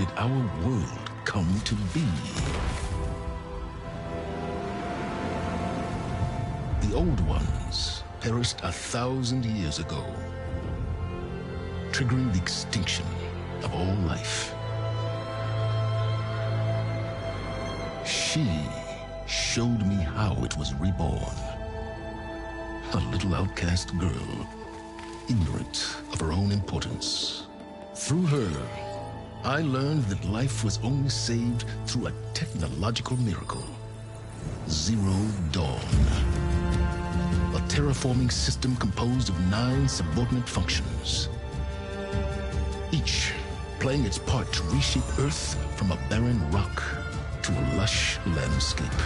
did our world come to be? The old ones perished 1,000 years ago, triggering the extinction of all life. She showed me how it was reborn. A little outcast girl, ignorant of her own importance. Through her, I learned that life was only saved through a technological miracle. Zero Dawn. A terraforming system composed of 9 subordinate functions, each playing its part to reshape Earth from a barren rock to a lush landscape.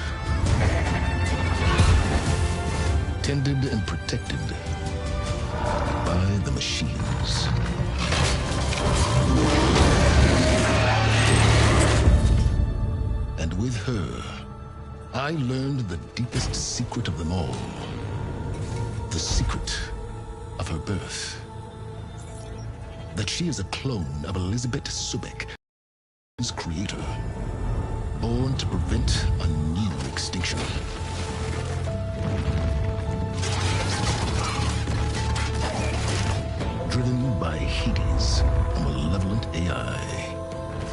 Tended and protected by the machines. And with her, I learned the deepest secret of them all. The secret of her birth. That she is a clone of Elizabeth Subek's creator, born to prevent a new extinction. Driven by Hades, a malevolent AI,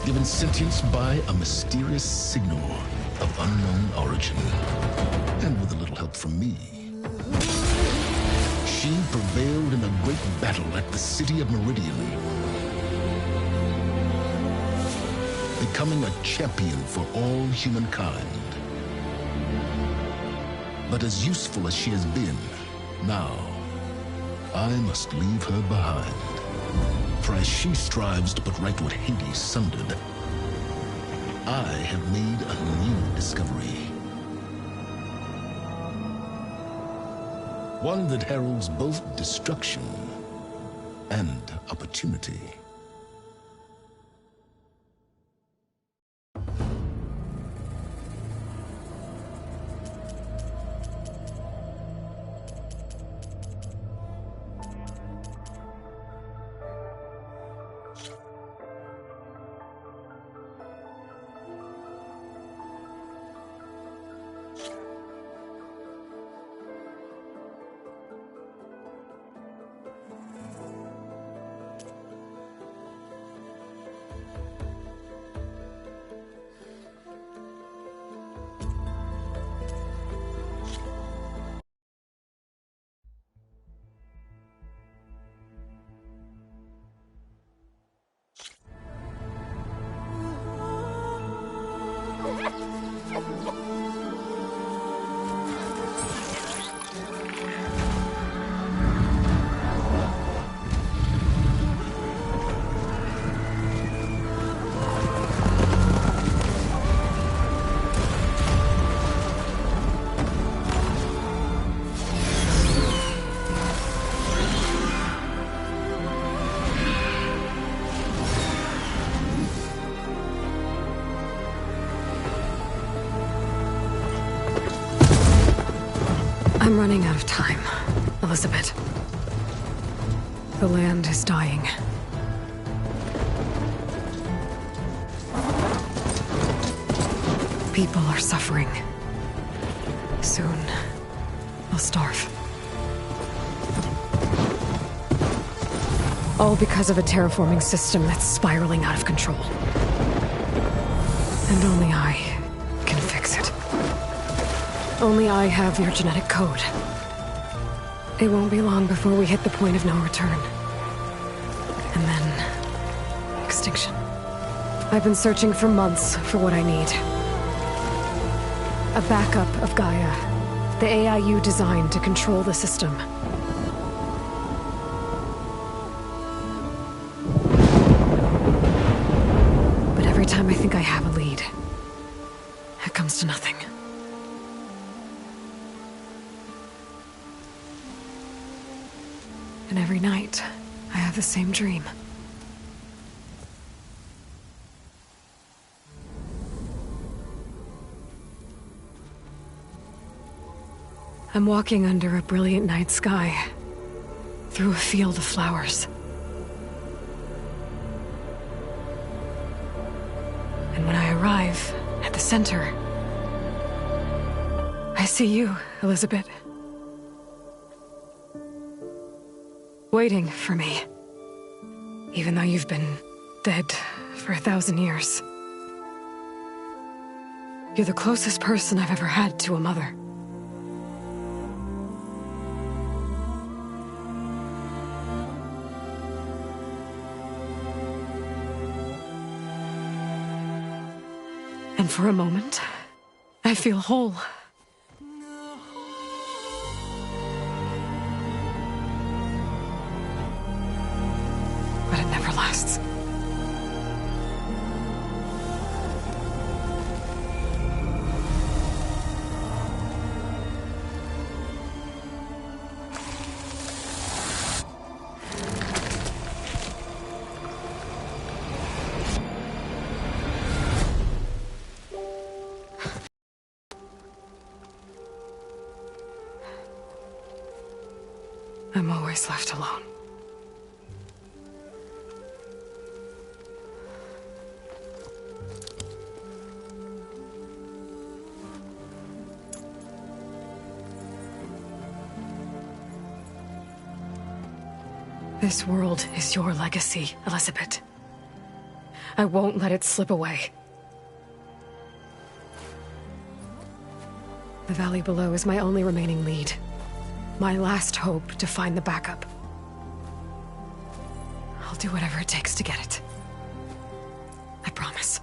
given sentience by a mysterious signal of unknown origin, and with a little help from me. She prevailed in a great battle at the city of Meridian, becoming a champion for all humankind. But as useful as she has been, now, I must leave her behind. For as she strives to put right what Hades sundered, I have made a new discovery. One that heralds both destruction and opportunity. I'm running out of time, Elizabeth. The land is dying. People are suffering. Soon, they'll starve. All because of a terraforming system that's spiraling out of control. And only I can fix it. Only I have your genetic code. It won't be long before we hit the point of no return. And then... extinction. I've been searching for months for what I need. A backup of Gaia. The AI you designed to control the system. But every time I think I have a lead, it comes to nothing. And every night, I have the same dream. I'm walking under a brilliant night sky, through a field of flowers. alive, at the center. I see you, Elizabeth. Waiting for me. Even though you've been dead for 1,000 years. You're the closest person I've ever had to a mother. And for a moment, I feel whole. But it never lasts. I'm always left alone. This world is your legacy, Elizabeth. I won't let it slip away. The valley below is my only remaining lead. My last hope to find the backup. I'll do whatever it takes to get it. I promise.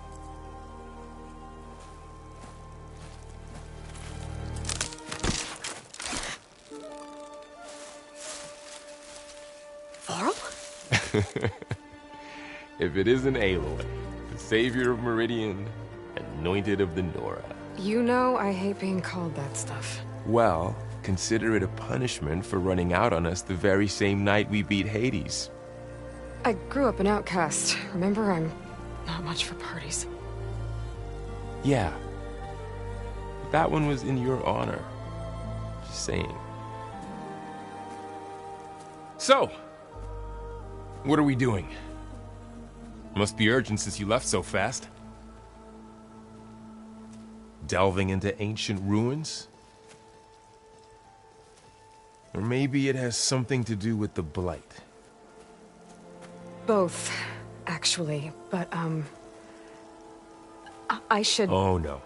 Varl? If it isn't Aloy, the savior of Meridian, anointed of the Nora. You know I hate being called that stuff. Well, consider it a punishment for running out on us the very same night we beat Hades. I grew up an outcast. Remember, I'm not much for parties. Yeah. But that one was in your honor. Just saying. So, what are we doing? Must be urgent since you left so fast. Delving into ancient ruins? Or maybe it has something to do with the Blight. Both, actually, but, I should... Oh, no.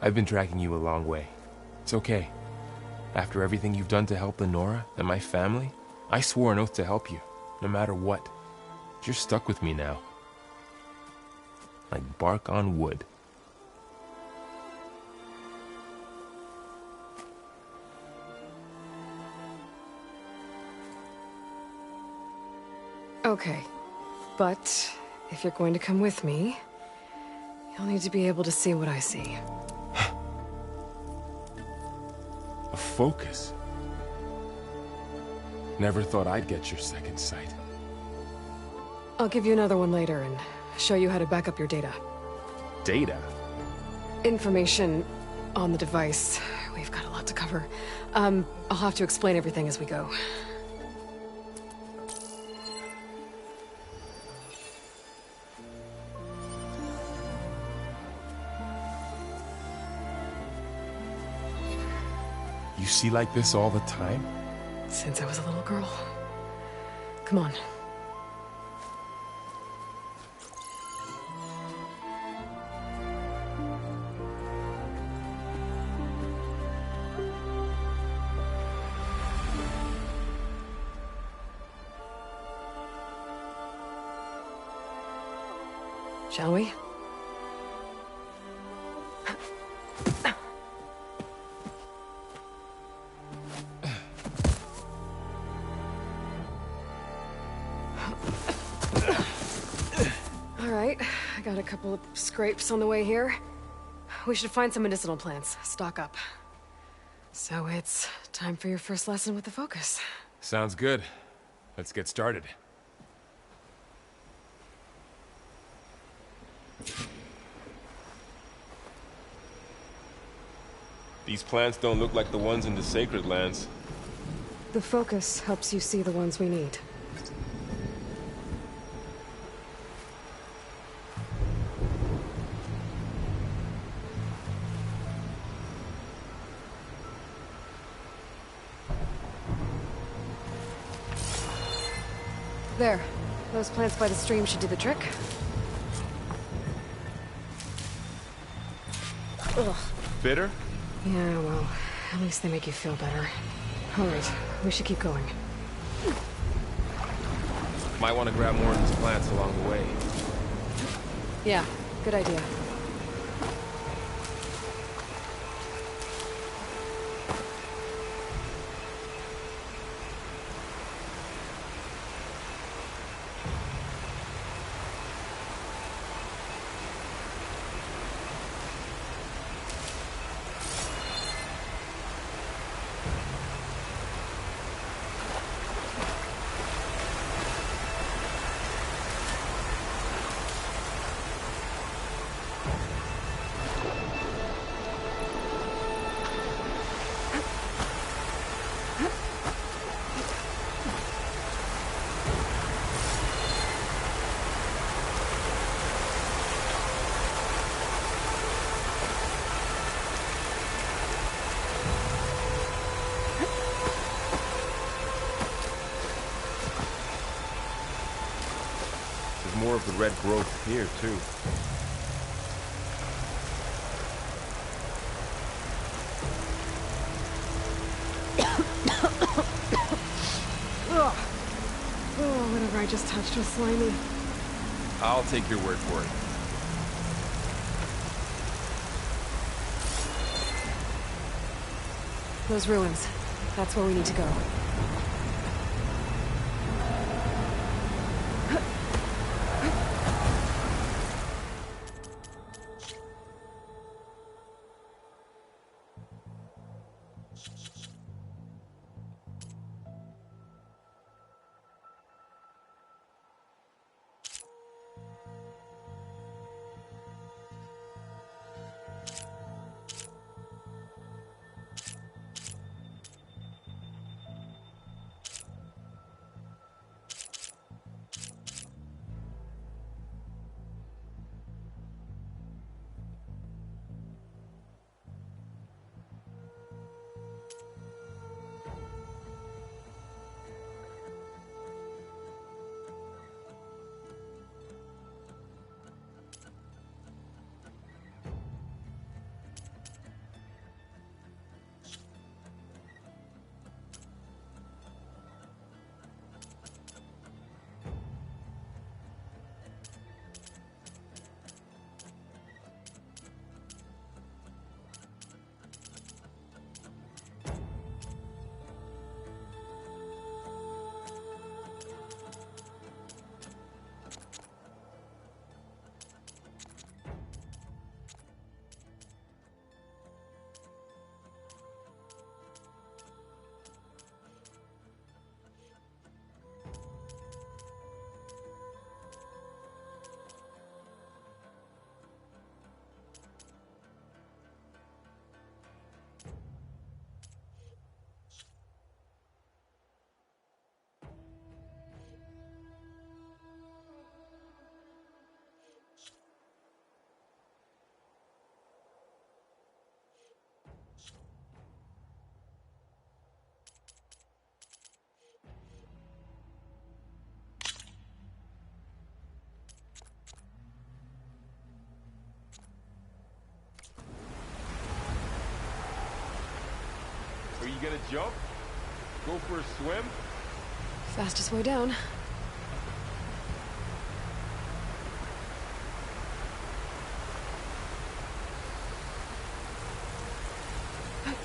I've been tracking you a long way. It's okay. After everything you've done to help the Nora and my family, I swore an oath to help you, no matter what. You're stuck with me now. Like bark on wood. Okay, but if you're going to come with me, you'll need to be able to see what I see. A focus? Never thought I'd get your second sight. I'll give you another one later and show you how to back up your data. Data? Information on the device. We've got a lot to cover. I'll have to explain everything as we go. You see like this all the time? Since I was a little girl. Come on. Shall we? All right, I got a couple of scrapes on the way here. We should find some medicinal plants, stock up. So it's time for your first lesson with the focus. Sounds good. Let's get started. These plants don't look like the ones in the Sacred Lands. The focus helps you see the ones we need. There. Those plants by the stream should do the trick. Ugh. Bitter? Yeah, well, at least they make you feel better. Alright, we should keep going. Might want to grab more of these plants along the way. Yeah, good idea. More of the red growth here, too. Ugh. Oh, whatever I just touched was slimy. I'll take your word for it. Those ruins. That's where we need to go. Are you gonna jump? Go for a swim? Fastest way down. I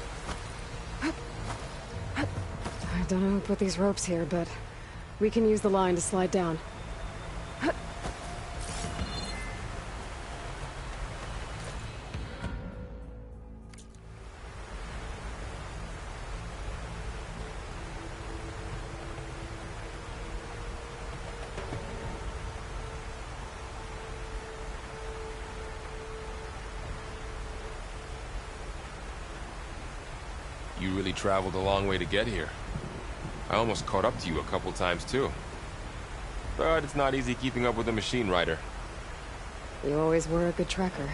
don't know who put these ropes here, but we can use the line to slide down. You really traveled a long way to get here. I almost caught up to you a couple times, too. But it's not easy keeping up with a machine rider. You always were a good tracker.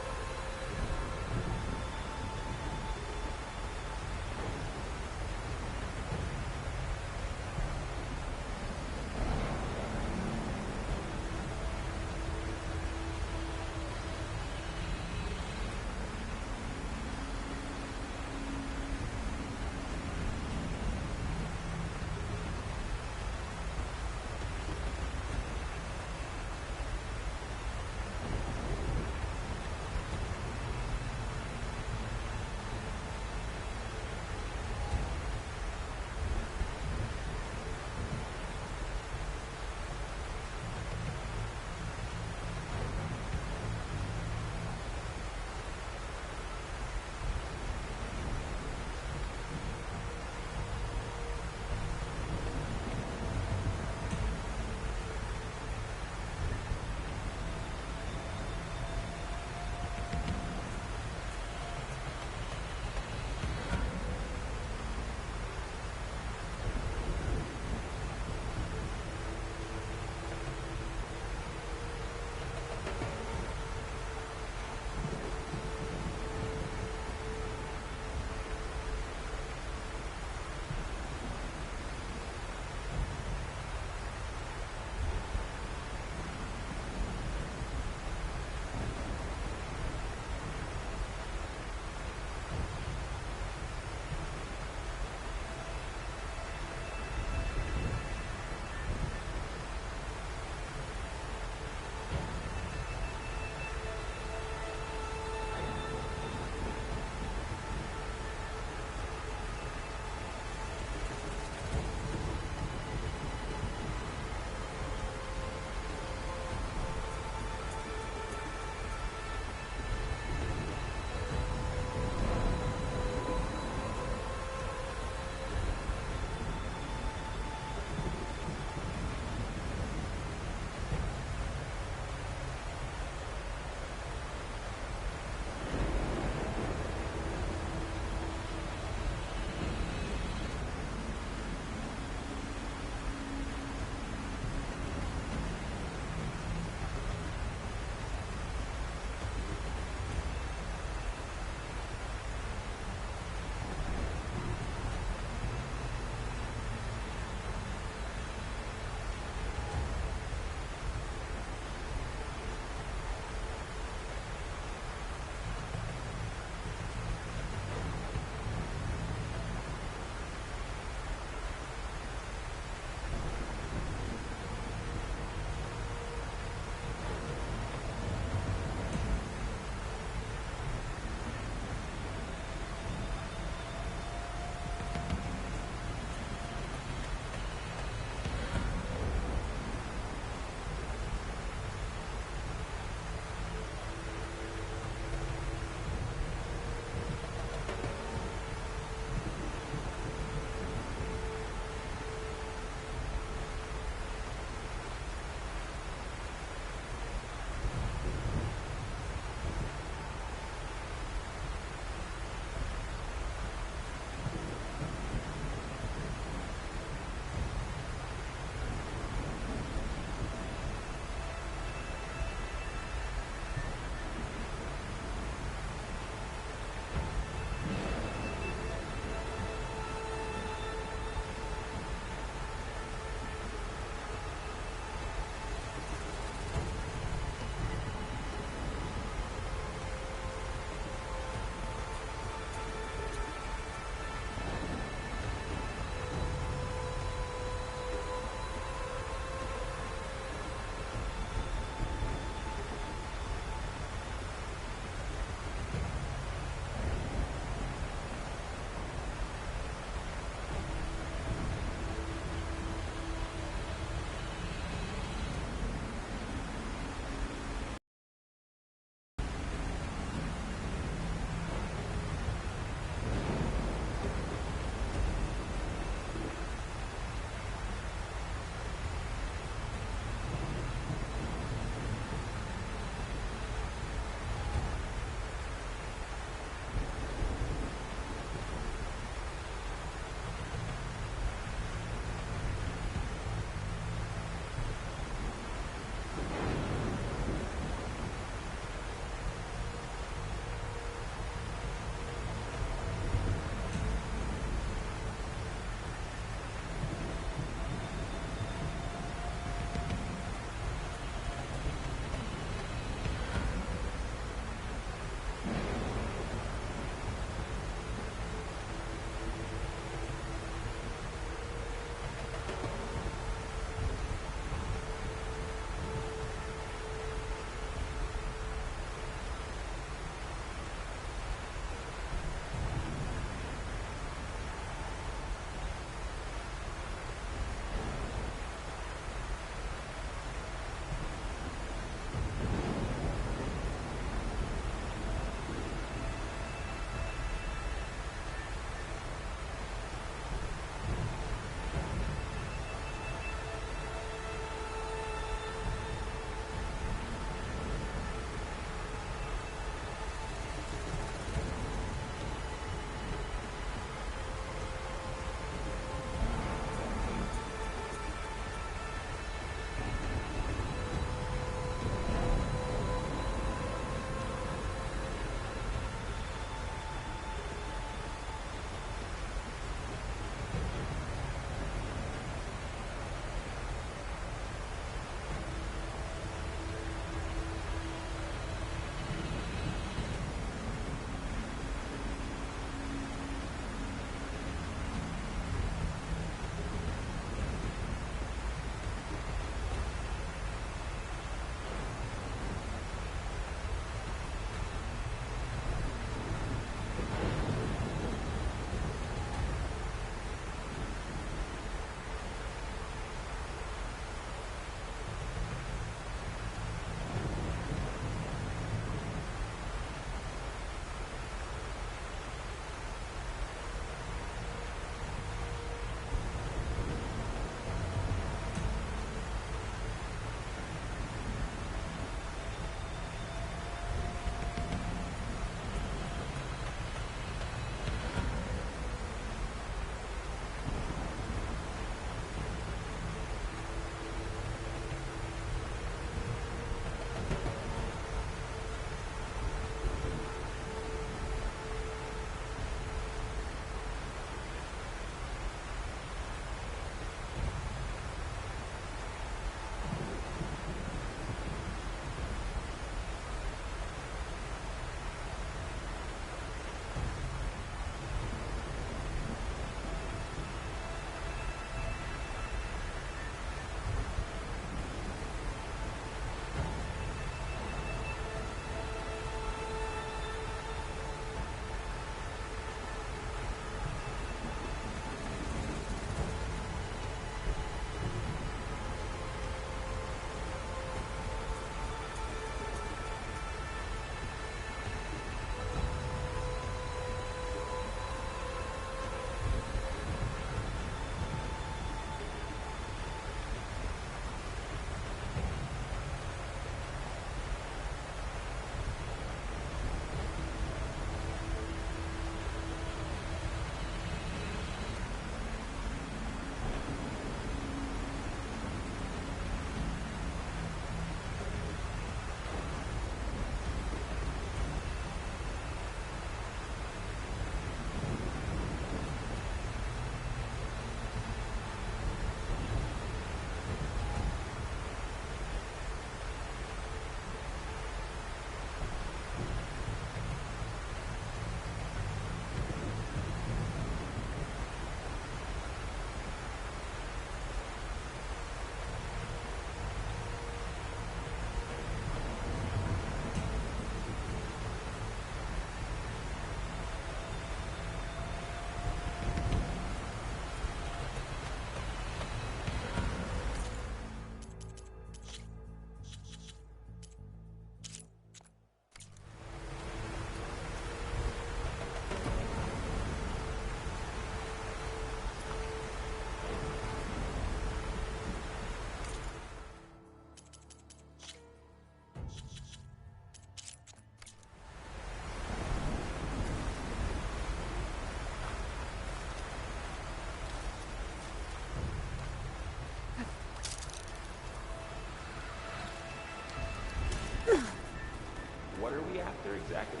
after exactly?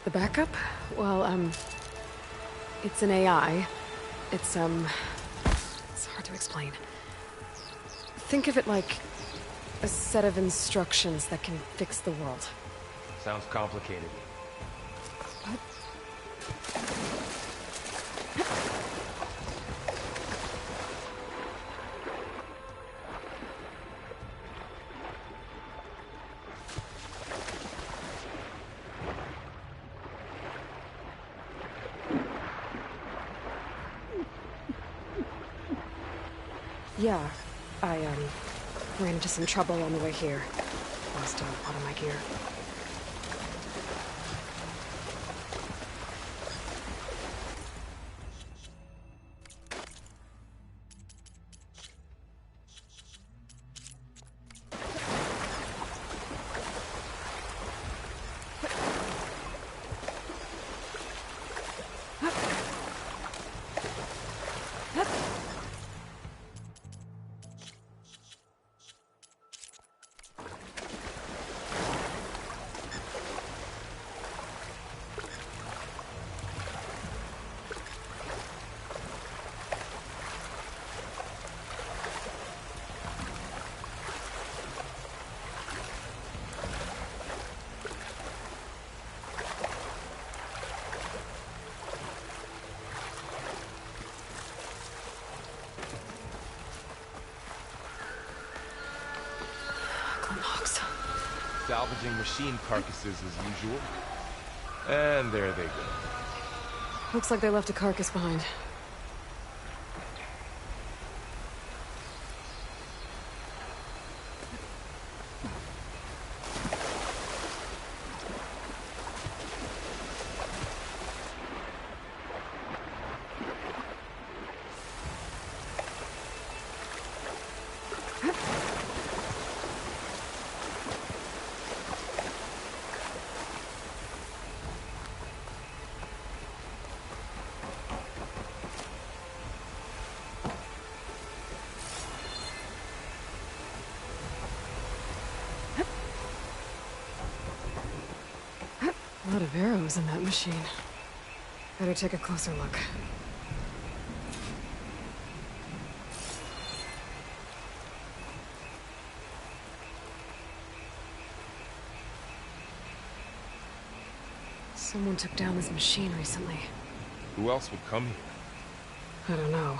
The backup? Well, it's an AI. It's hard to explain. Think of it like a set of instructions that can fix the world. Sounds complicated. Yeah, I, ran into some trouble on the way here. Lost a lot of my gear. Salvaging machine carcasses as usual. And there they go. Looks like they left a carcass behind. A lot of arrows in that machine. Better take a closer look. Someone took down this machine recently. Who else would come here? I don't know.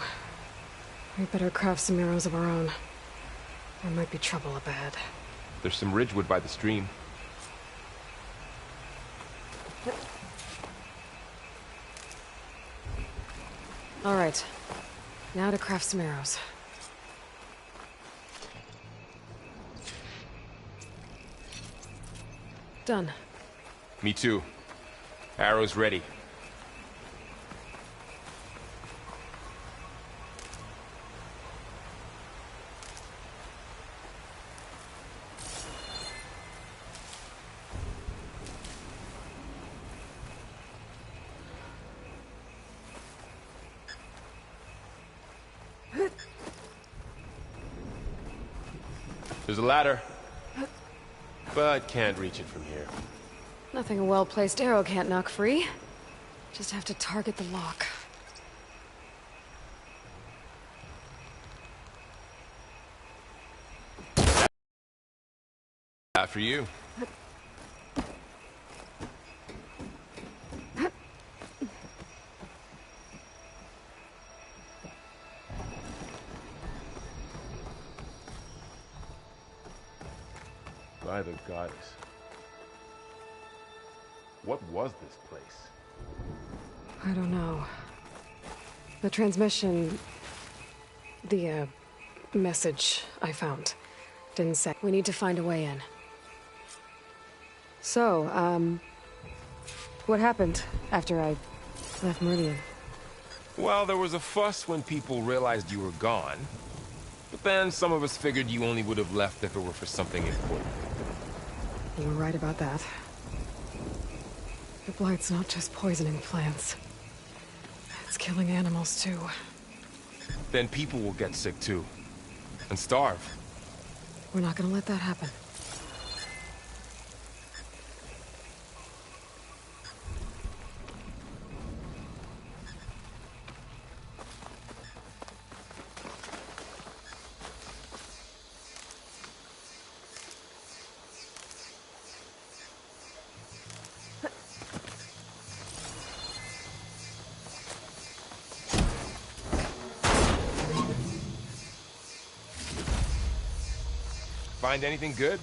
We better craft some arrows of our own. There might be trouble ahead. There's some ridgewood by the stream. All right. Now to craft some arrows. Done. Me too. Arrows ready. There's a ladder, but can't reach it from here. Nothing a well-placed arrow can't knock free. Just have to target the lock. After you. By the goddess. What was this place? I don't know. The transmission... The, message I found didn't say. We need to find a way in. So, what happened after I left Meridian? Well, there was a fuss when people realized you were gone. But then some of us figured you only would have left if it were for something important. You were right about that. The Blight's not just poisoning plants. It's killing animals, too. Then people will get sick, too. And starve. We're not gonna let that happen. Find anything good?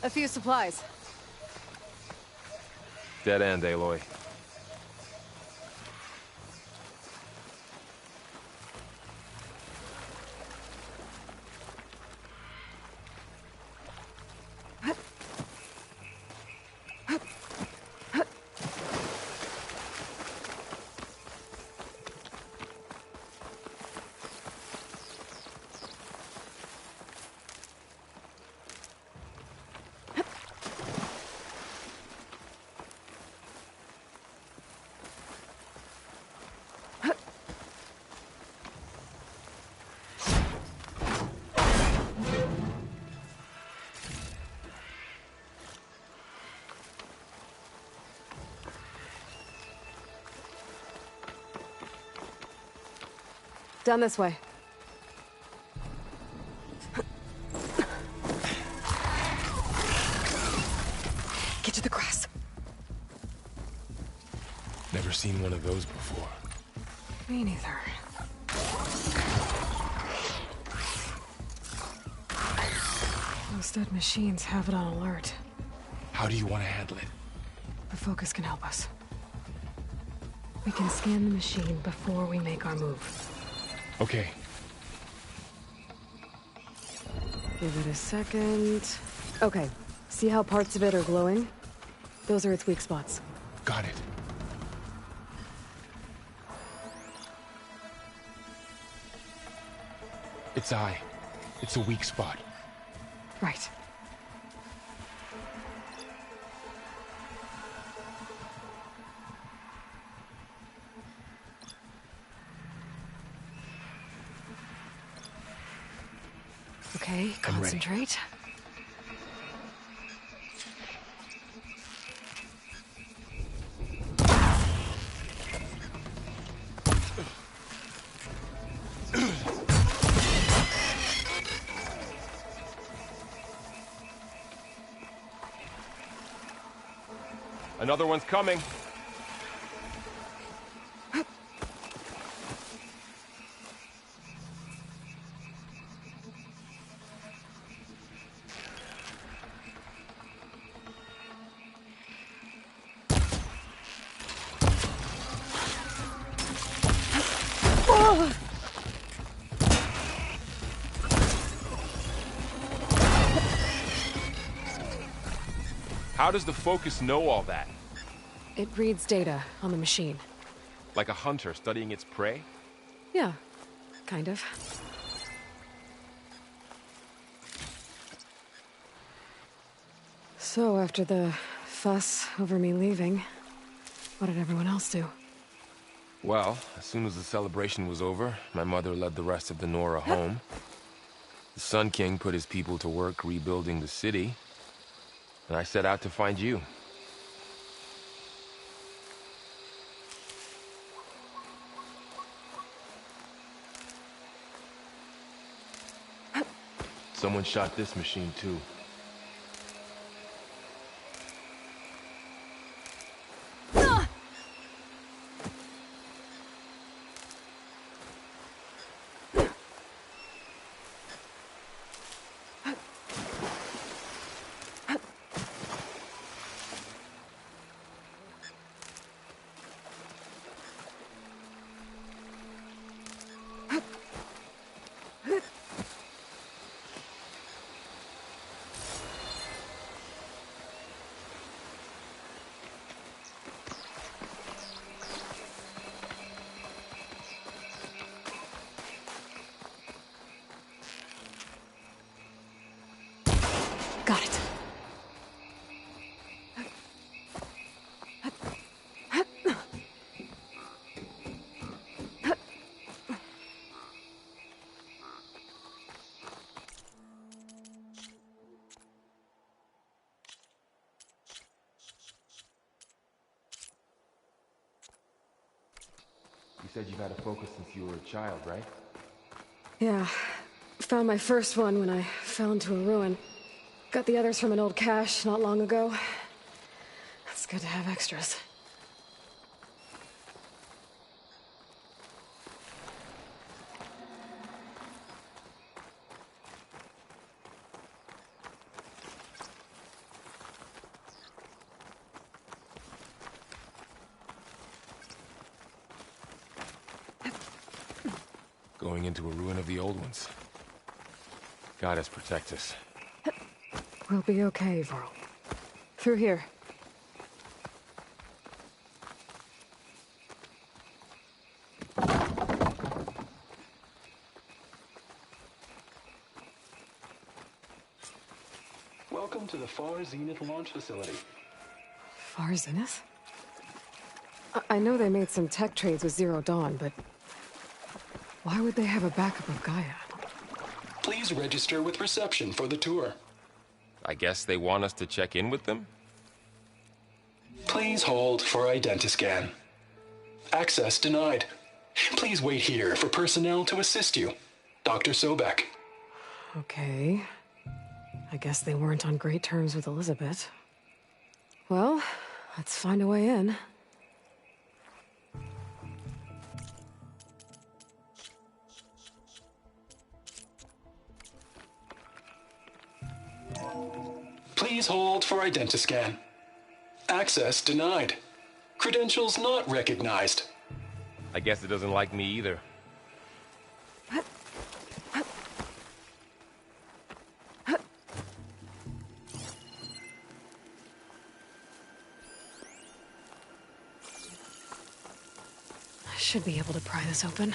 A few supplies. Dead end, Aloy. Down this way. Get to the grass. Never seen one of those before. Me neither. Those dead machines have it on alert. How do you want to handle it? The focus can help us. We can scan the machine before we make our move. Okay. Give it a second. Okay. See how parts of it are glowing? Those are its weak spots. Got it. Its eye. It's a weak spot. Right. Okay, concentrate. Another one's coming. How does the focus know all that? It reads data on the machine. Like a hunter studying its prey? Yeah, kind of. So, after the fuss over me leaving, what did everyone else do? Well, as soon as the celebration was over, my mother led the rest of the Nora home. The Sun King put his people to work rebuilding the city, and I set out to find you. Someone shot this machine too. Got it. You said you've had a focus since you were a child, right? Yeah. Found my first one when I fell into a ruin. Got the others from an old cache not long ago. It's good to have extras. going into a ruin of the old ones. Goddess protect us. We'll be okay, Varl. Through here. Welcome to the Far Zenith launch facility. Far Zenith? I know they made some tech trades with Zero Dawn, but why would they have a backup of Gaia? Please register with reception for the tour. I guess they want us to check in with them? Please hold for identiscan. Access denied. Please wait here for personnel to assist you. Dr. Sobek. Okay. I guess they weren't on great terms with Elizabeth. Well, let's find a way in. Please hold for identiscan. Access denied. Credentials not recognized. I guess it doesn't like me either. I should be able to pry this open.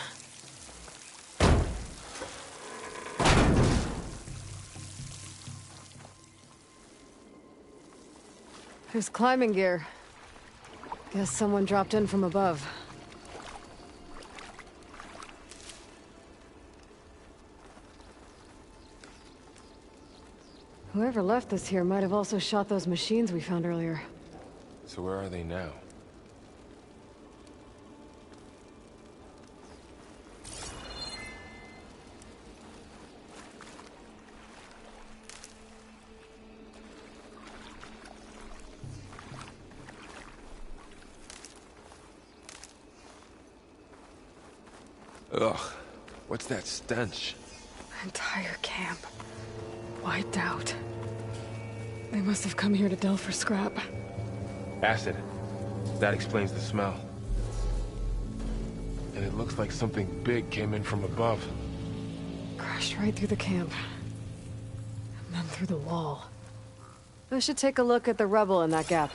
There's climbing gear. Guess someone dropped in from above. Whoever left this here might have also shot those machines we found earlier. So where are they now? Ugh, what's that stench? Entire camp. Wiped out. They must have come here to delve for scrap. Acid. That explains the smell. And it looks like something big came in from above. Crashed right through the camp. And then through the wall. I should take a look at the rubble in that gap.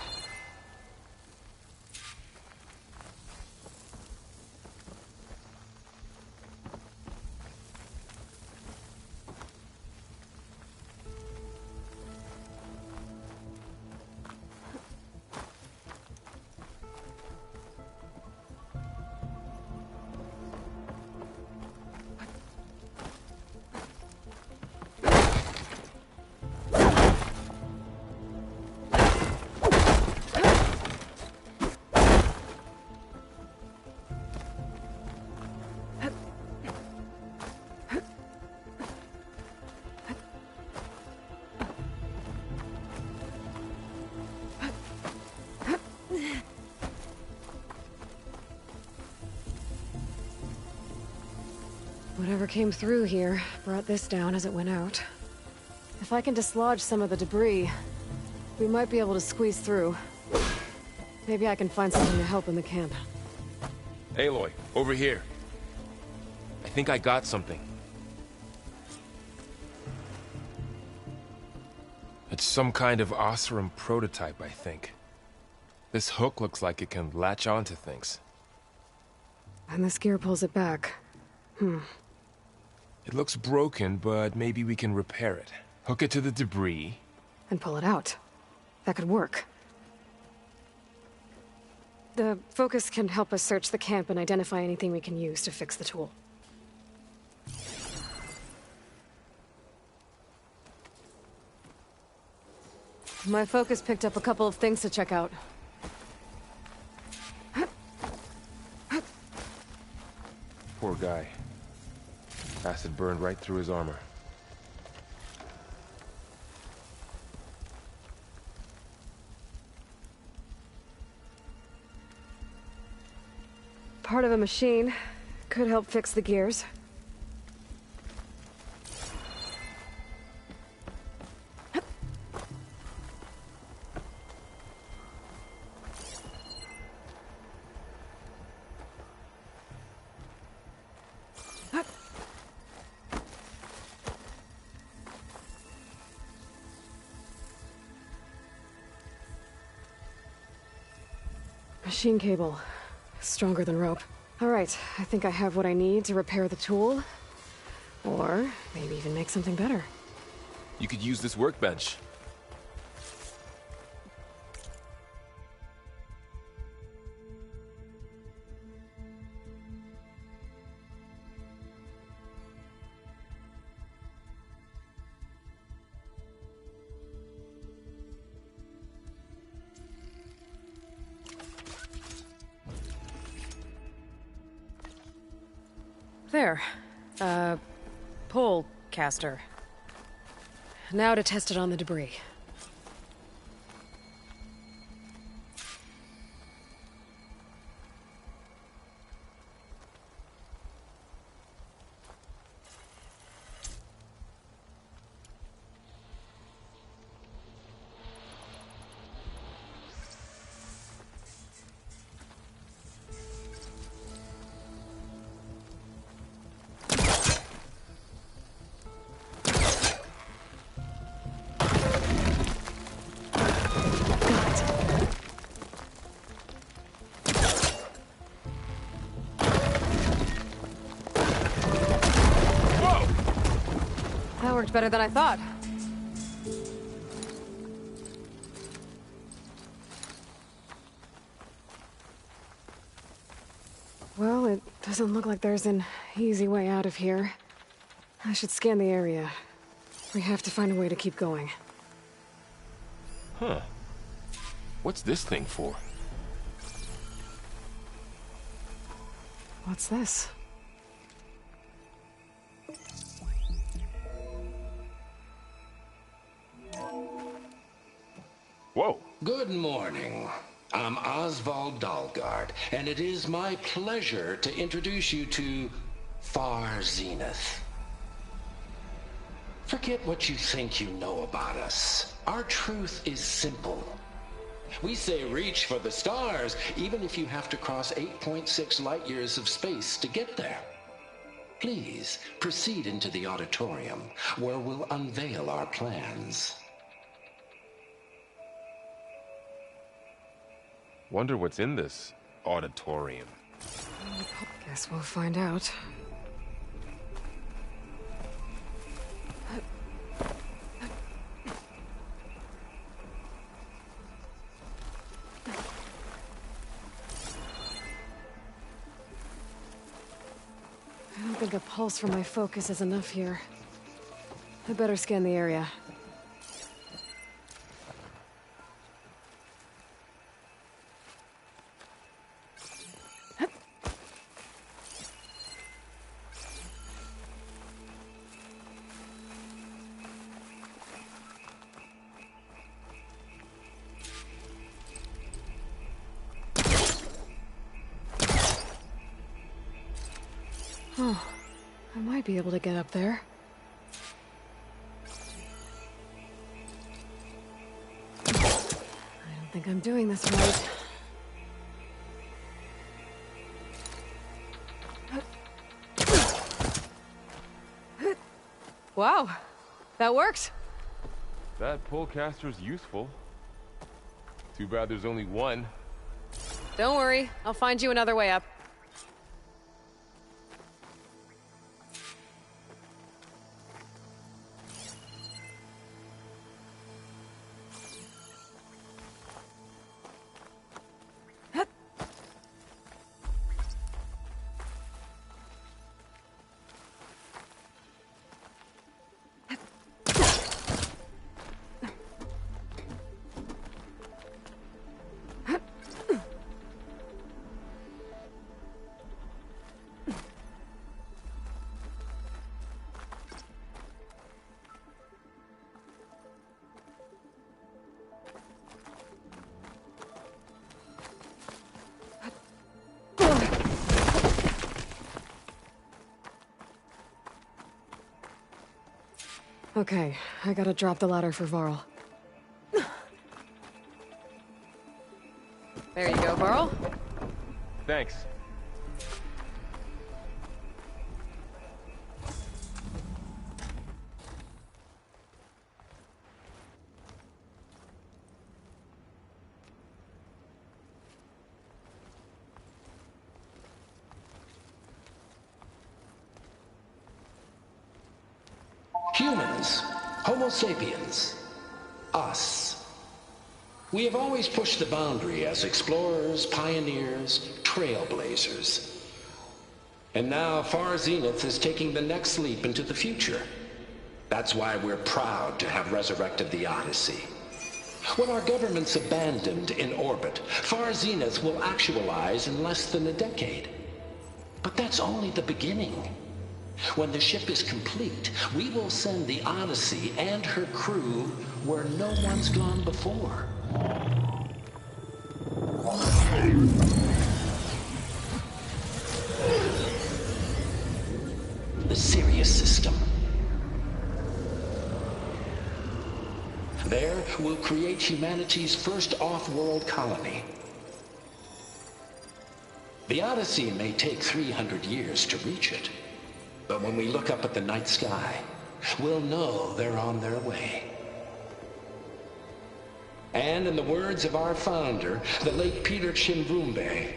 Whatever came through here brought this down as it went out. If I can dislodge some of the debris, we might be able to squeeze through. Maybe I can find something to help in the camp. Aloy, over here. I think I got something. It's some kind of Oseram prototype, I think. This hook looks like it can latch onto things. And this gear pulls it back. It looks broken, but maybe we can repair it. Hook it to the debris. And pull it out. That could work. The focus can help us search the camp and identify anything we can use to fix the tool. My focus picked up a couple of things to check out. Poor guy. Acid burned right through his armor. Part of a machine. Could help fix the gears. Machine cable. Stronger than rope. Alright, I think I have what I need to repair the tool. Or maybe even make something better. You could use this workbench. There. Pole caster. Now to test it on the debris. That worked better than I thought. Well, it doesn't look like there's an easy way out of here. I should scan the area. We have to find a way to keep going. Huh. What's this thing for? What's this? Whoa. Good morning. I'm Oswald Dalgard, and it is my pleasure to introduce you to Far Zenith. Forget what you think you know about us. Our truth is simple. We say reach for the stars, even if you have to cross 8.6 light years of space to get there. Please proceed into the auditorium, where we'll unveil our plans. Wonder what's in this auditorium. Guess we'll find out. I don't think a pulse from my focus is enough here. I better scan the area. Oh, I might be able to get up there. I don't think I'm doing this right. Wow, that worked. That polecaster's useful. Too bad there's only one. Don't worry, I'll find you another way up. Okay, I gotta drop the ladder for Varl. There you go, Varl. Thanks. humans, Homo sapiens, us. We have always pushed the boundary as explorers, pioneers, trailblazers. And now Far Zenith is taking the next leap into the future. That's why we're proud to have resurrected the Odyssey. When our government's abandoned in orbit, Far Zenith will actualize in less than a decade. But that's only the beginning. When the ship is complete, we will send the Odyssey and her crew where no one's gone before. The Sirius system. There, we'll create humanity's first off-world colony. The Odyssey may take 300 years to reach it, but when we look up at the night sky, we'll know they're on their way. And in the words of our founder, the late Peter Chimbumbe,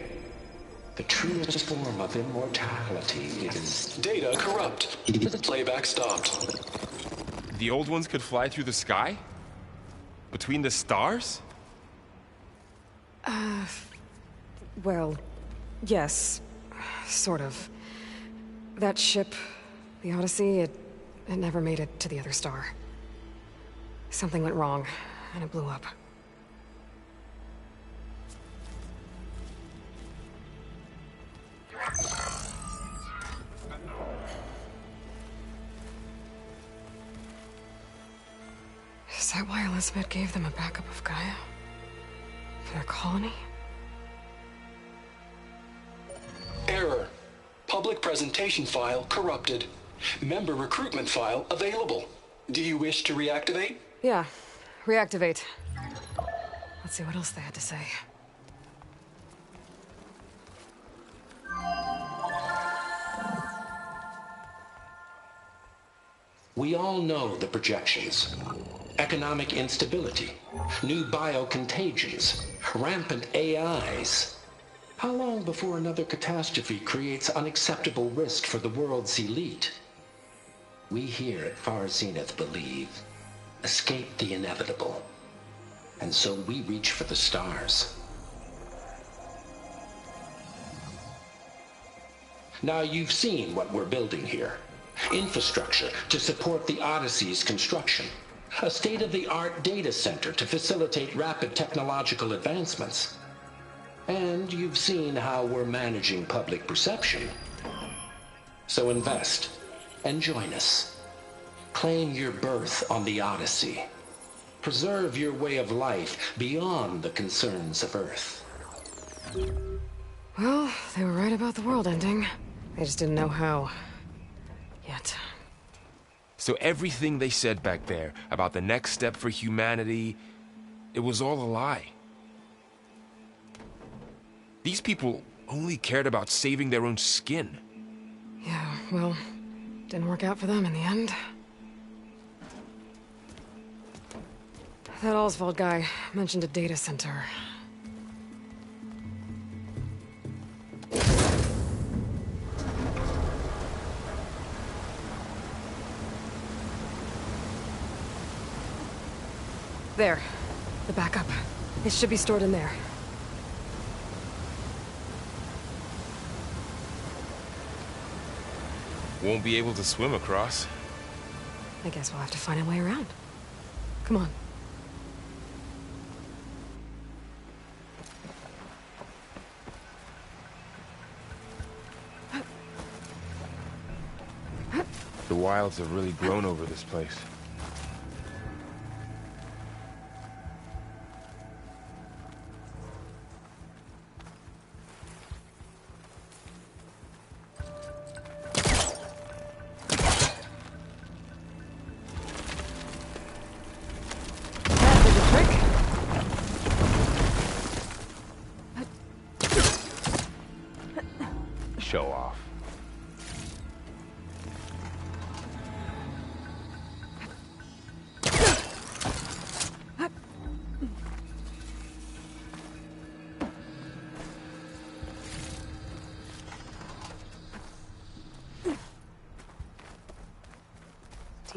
the truest form of immortality is... Data corrupt. Playback stopped. The old ones could fly through the sky? Between the stars? Well, yes. Sort of. That ship, the Odyssey, it never made it to the other star. Something went wrong, and it blew up. Is that why Elizabeth gave them a backup of Gaia? For their colony? Error. Public presentation file corrupted. Member recruitment file available. Do you wish to reactivate? Yeah. Reactivate. Let's see what else they had to say. We all know the projections. Economic instability, new biocontagions, rampant AIs. How long before another catastrophe creates unacceptable risk for the world's elite? We here at Far Zenith believe, escape the inevitable. And so we reach for the stars. Now you've seen what we're building here. Infrastructure to support the Odyssey's construction. A state-of-the-art data center to facilitate rapid technological advancements. And you've seen how we're managing public perception. So invest and join us. Claim your berth on the Odyssey. Preserve your way of life beyond the concerns of Earth. Well, they were right about the world ending. They just didn't know how. Yet. So everything they said back there about the next step for humanity, it was all a lie. These people only cared about saving their own skin. Yeah, well, didn't work out for them in the end. That Oswald guy mentioned a data center. There. The backup. It should be stored in there. Won't be able to swim across. I guess we'll have to find a way around. Come on. The wilds have really grown over this place. Show off.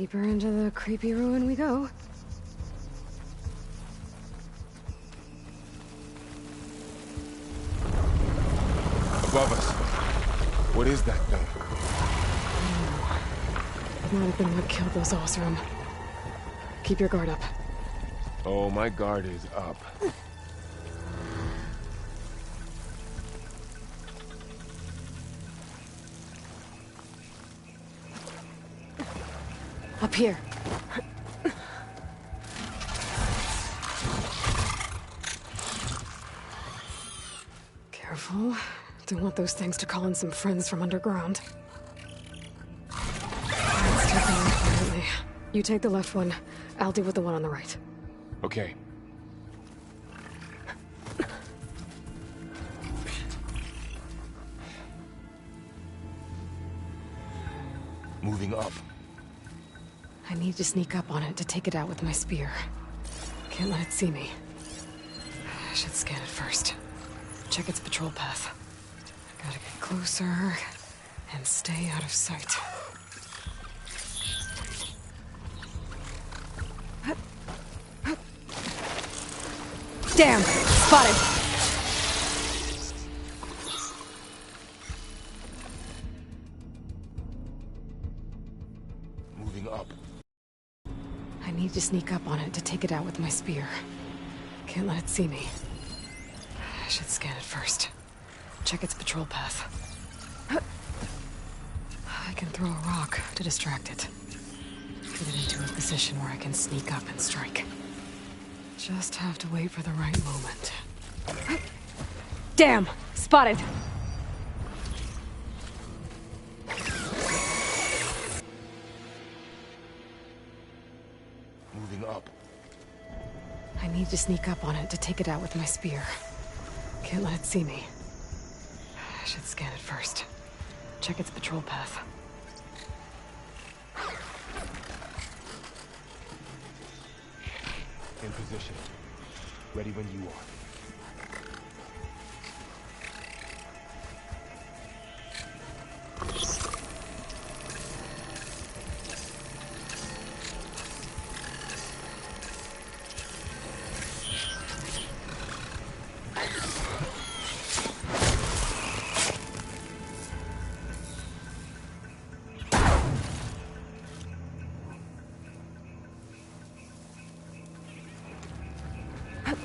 Deeper into the creepy ruin we go. Above us. What is that thing? It might have been what killed those Osram. Keep your guard up. Oh, my guard is up. Up here. Careful. Don't want those things to call in some friends from underground. Let's take them quietly. You take the left one. I'll deal with the one on the right. Okay. Moving up. I need to sneak up on it to take it out with my spear. Can't let it see me. I should scan it first. Check its patrol path. Gotta get closer and stay out of sight. Damn! Spotted! Moving up. I need to sneak up on it to take it out with my spear. Can't let it see me. I should scan it first. Check its patrol path. I can throw a rock to distract it. Get it into a position where I can sneak up and strike. Just have to wait for the right moment. Damn! Spotted! Moving up. I need to sneak up on it to take it out with my spear. Can't let it see me. I should scan it first. Check its patrol path. In position. Ready when you are.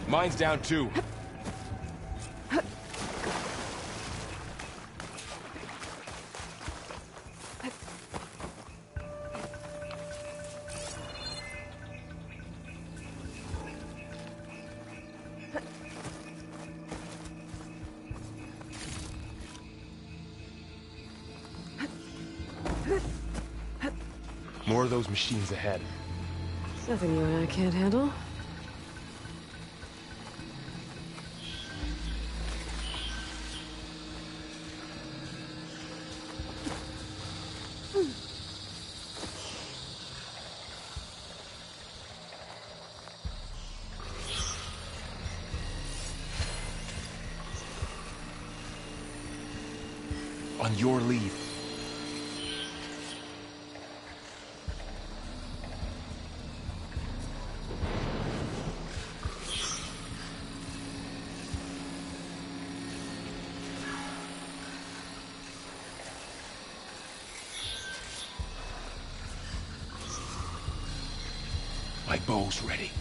Mine's down too. More of those machines ahead. Nothing you and I can't handle. On your lead. My bow's ready.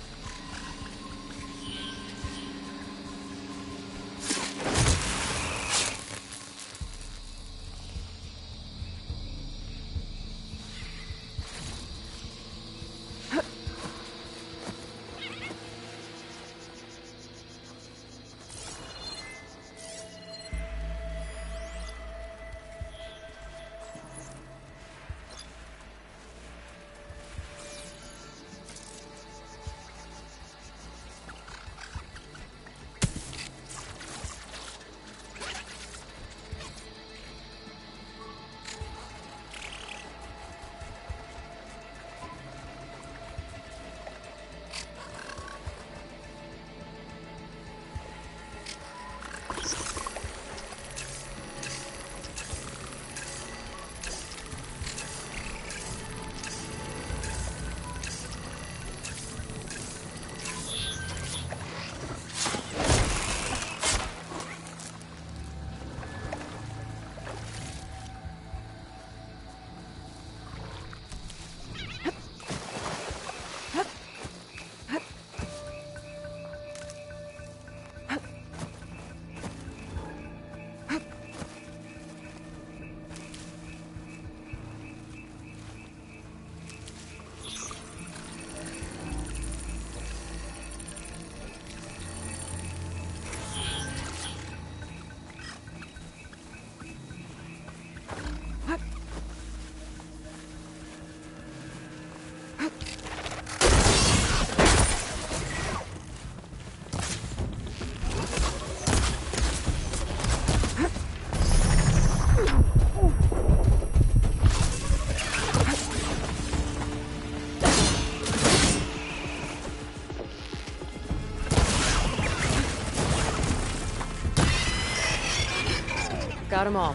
Got them all.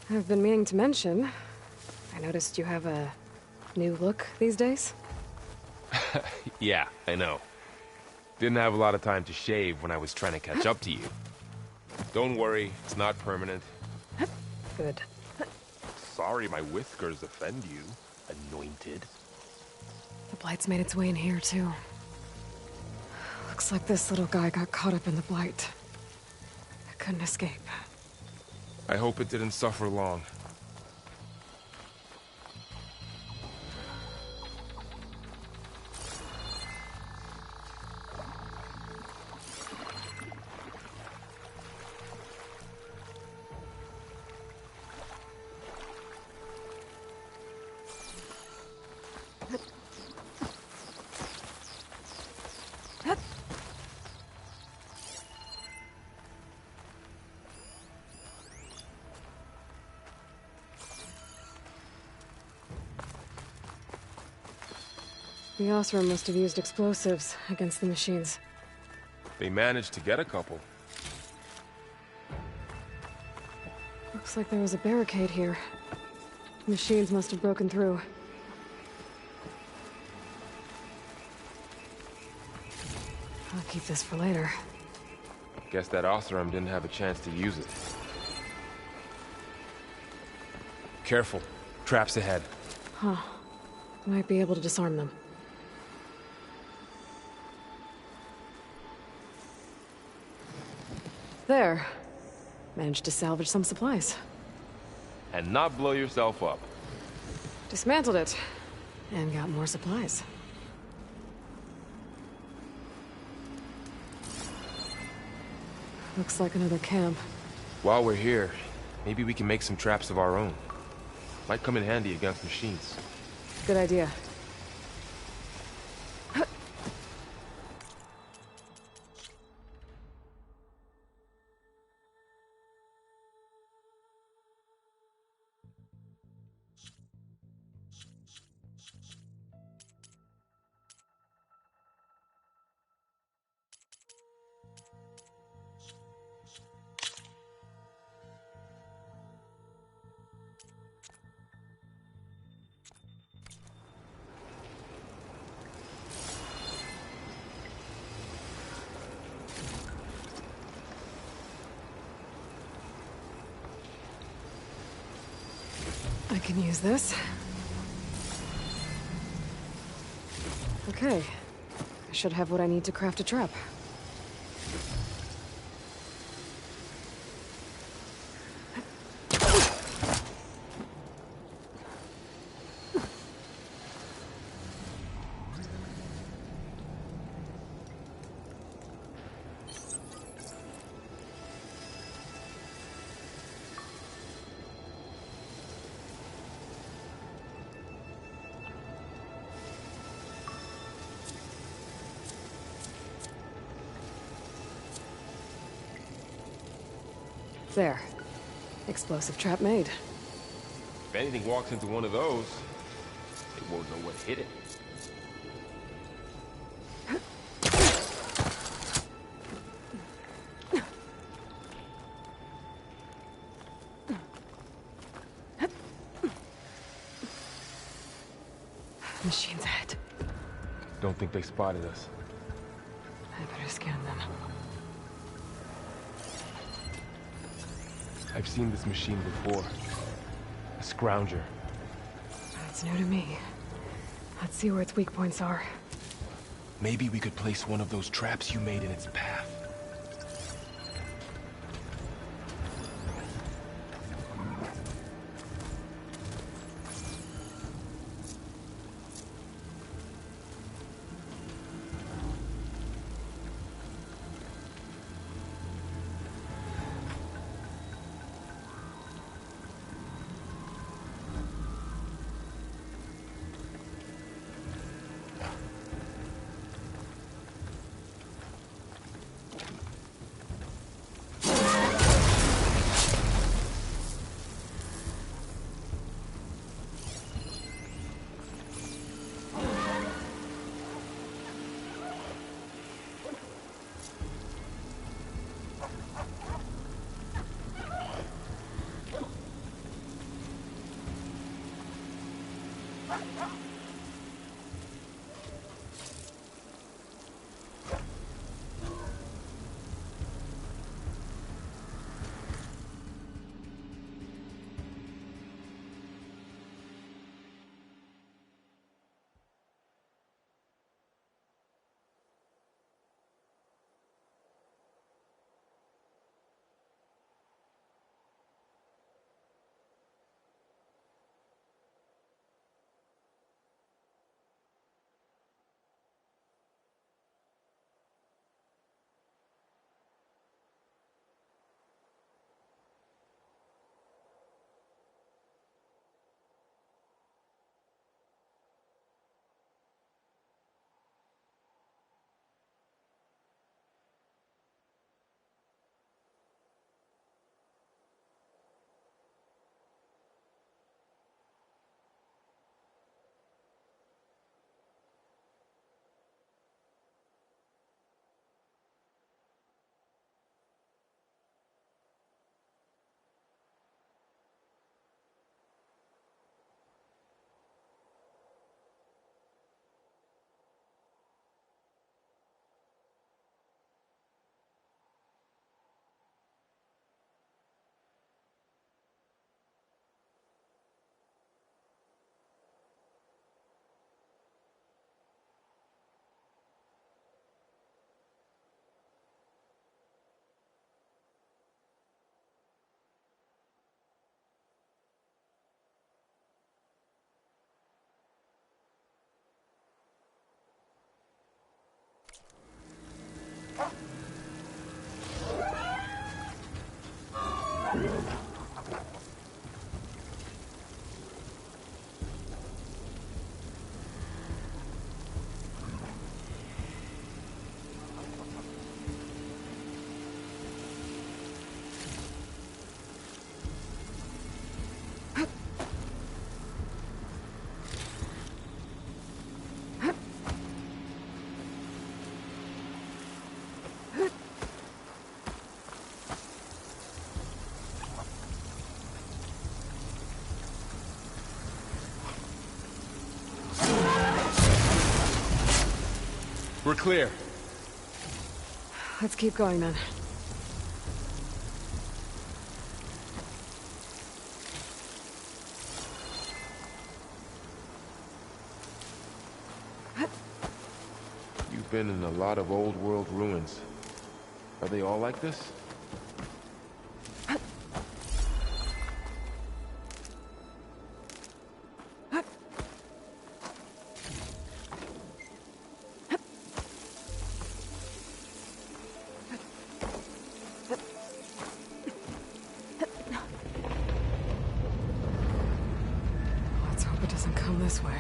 I've been meaning to mention, I noticed you have a new look these days. Yeah, I know. Didn't have a lot of time to shave when I was trying to catch up to you. Don't worry, it's not permanent. Good. Sorry my whiskers offend you, anointed. The Blight's made its way in here, too. Looks like this little guy got caught up in the Blight. I couldn't escape. I hope it didn't suffer long. The Osram must have used explosives against the machines. They managed to get a couple. Looks like there was a barricade here. Machines must have broken through. I'll keep this for later. Guess that Osram didn't have a chance to use it. Careful. Traps ahead. Huh. Might be able to disarm them. There. Managed to salvage some supplies. And not blow yourself up. Dismantled it. And got more supplies. Looks like another camp. While we're here, maybe we can make some traps of our own. Might come in handy against machines. Good idea. I can use this. Okay. I should have what I need to craft a trap. There. Explosive trap made. If anything walks into one of those, it won't know what hit it. Machines ahead. Don't think they spotted us. I better scan them. I've seen this machine before. A scrounger. That's new to me. Let's see where its weak points are. Maybe we could place one of those traps you made in its path. We're clear. Let's keep going then. You've been in a lot of old world ruins. Are they all like this? Let's hope it doesn't come this way.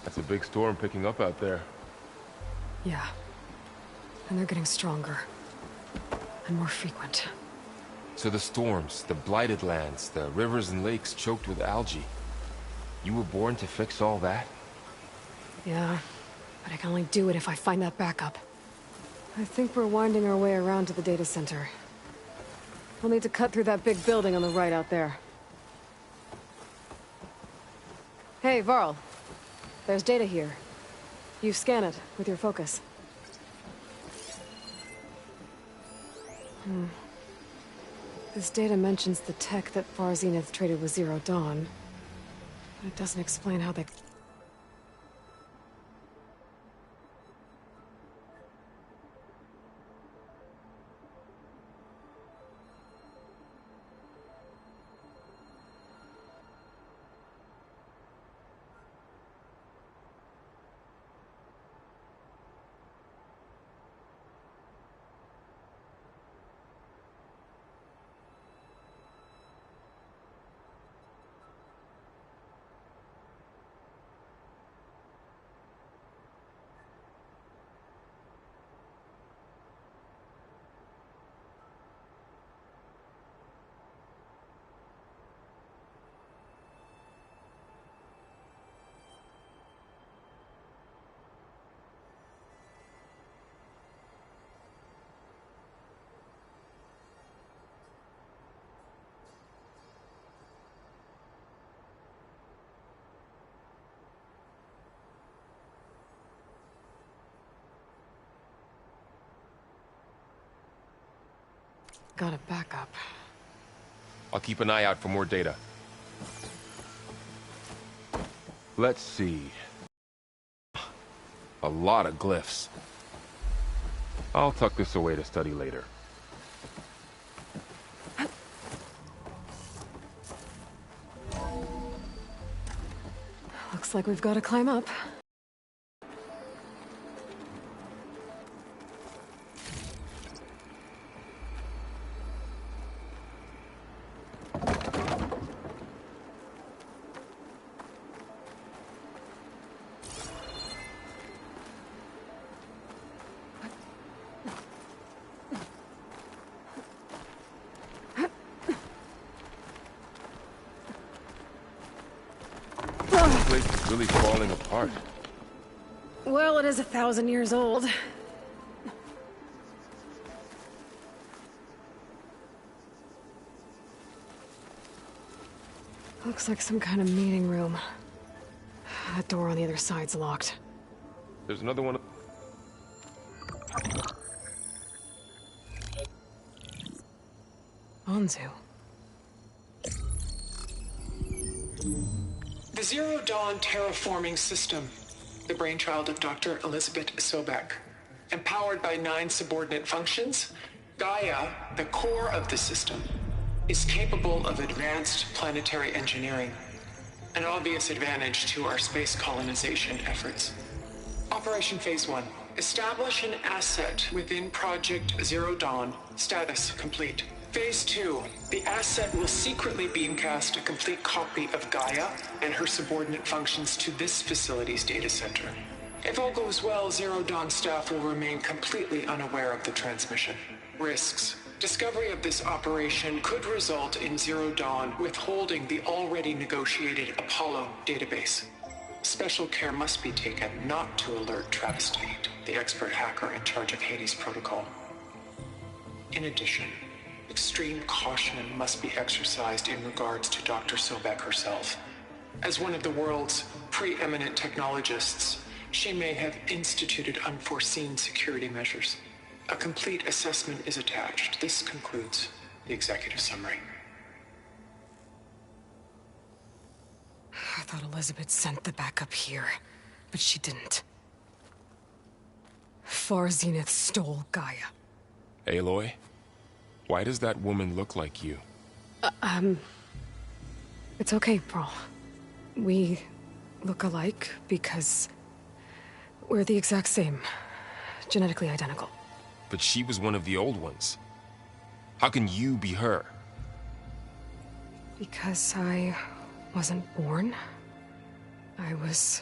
That's a big storm picking up out there. Yeah. And they're getting stronger. And more frequent. So the storms, the blighted lands, the rivers and lakes choked with algae. You were born to fix all that? Yeah. But I can only do it if I find that backup. I think we're winding our way around to the data center. We'll need to cut through that big building on the right out there. Hey, Varl. There's data here. You scan it with your focus. This data mentions the tech that Far Zenith traded with Zero Dawn. But it doesn't explain how they... Got a backup. I'll keep an eye out for more data. Let's see. A lot of glyphs. I'll tuck this away to study later. Looks like we've got to climb up. This place is really falling apart. Well, it is 1,000 years old. Looks like some kind of meeting room. That door on the other side's locked. There's another one. Anzu. The Zero Dawn terraforming system, the brainchild of Dr. Elizabeth Sobek. Empowered by 9 subordinate functions, Gaia, the core of the system, is capable of advanced planetary engineering, an obvious advantage to our space colonization efforts. Operation Phase 1. Establish an asset within Project Zero Dawn. Status complete. Phase 2. The asset will secretly beamcast a complete copy of Gaia and her subordinate functions to this facility's data center. If all goes well, Zero Dawn staff will remain completely unaware of the transmission. Risks. Discovery of this operation could result in Zero Dawn withholding the already negotiated Apollo database. Special care must be taken not to alert Travis Tate, the expert hacker in charge of Hades Protocol. In addition, extreme caution must be exercised in regards to Dr. Sobek herself. As one of the world's preeminent technologists, she may have instituted unforeseen security measures. A complete assessment is attached. This concludes the executive summary. I thought Elizabeth sent the backup here, but she didn't. Far Zenith stole Gaia. Aloy? Why does that woman look like you? It's okay, Pearl. We look alike because we're the exact same. Genetically identical. But she was one of the old ones. How can you be her? Because I wasn't born. I was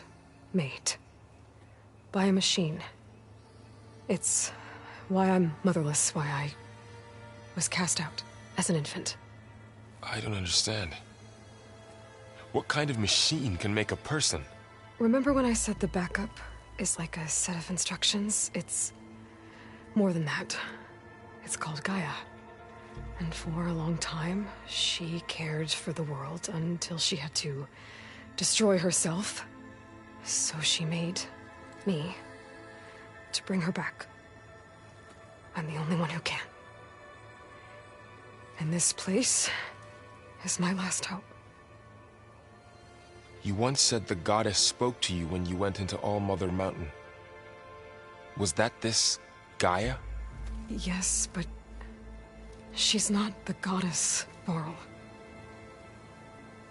made. By a machine. It's why I'm motherless, why I was cast out as an infant. I don't understand. What kind of machine can make a person? Remember when I said the backup is like a set of instructions? It's more than that. It's called Gaia. And for a long time, she cared for the world until she had to destroy herself. So she made me to bring her back. I'm the only one who can. And this place is my last hope. You once said the goddess spoke to you when you went into All-Mother Mountain. Was that this Gaia? Yes, but she's not the goddess, Varl.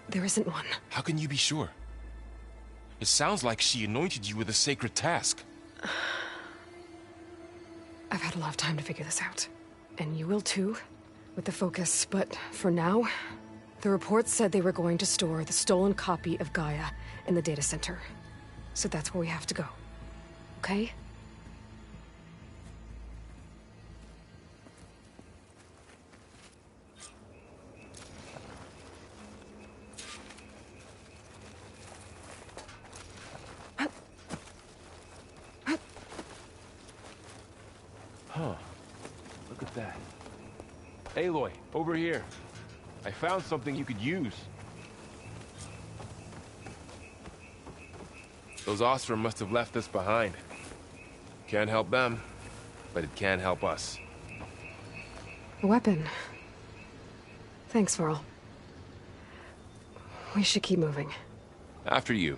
There isn't one. How can you be sure? It sounds like she anointed you with a sacred task. I've had a lot of time to figure this out. And you will too, with the focus. But for now, the reports said they were going to store the stolen copy of Gaia in the data center. So that's where we have to go. Okay? Huh. Look at that. Aloy, over here. I found something you could use. Those Ostrom must have left this behind. Can't help them, but it can help us. A weapon. Thanks, Varl. We should keep moving. After you.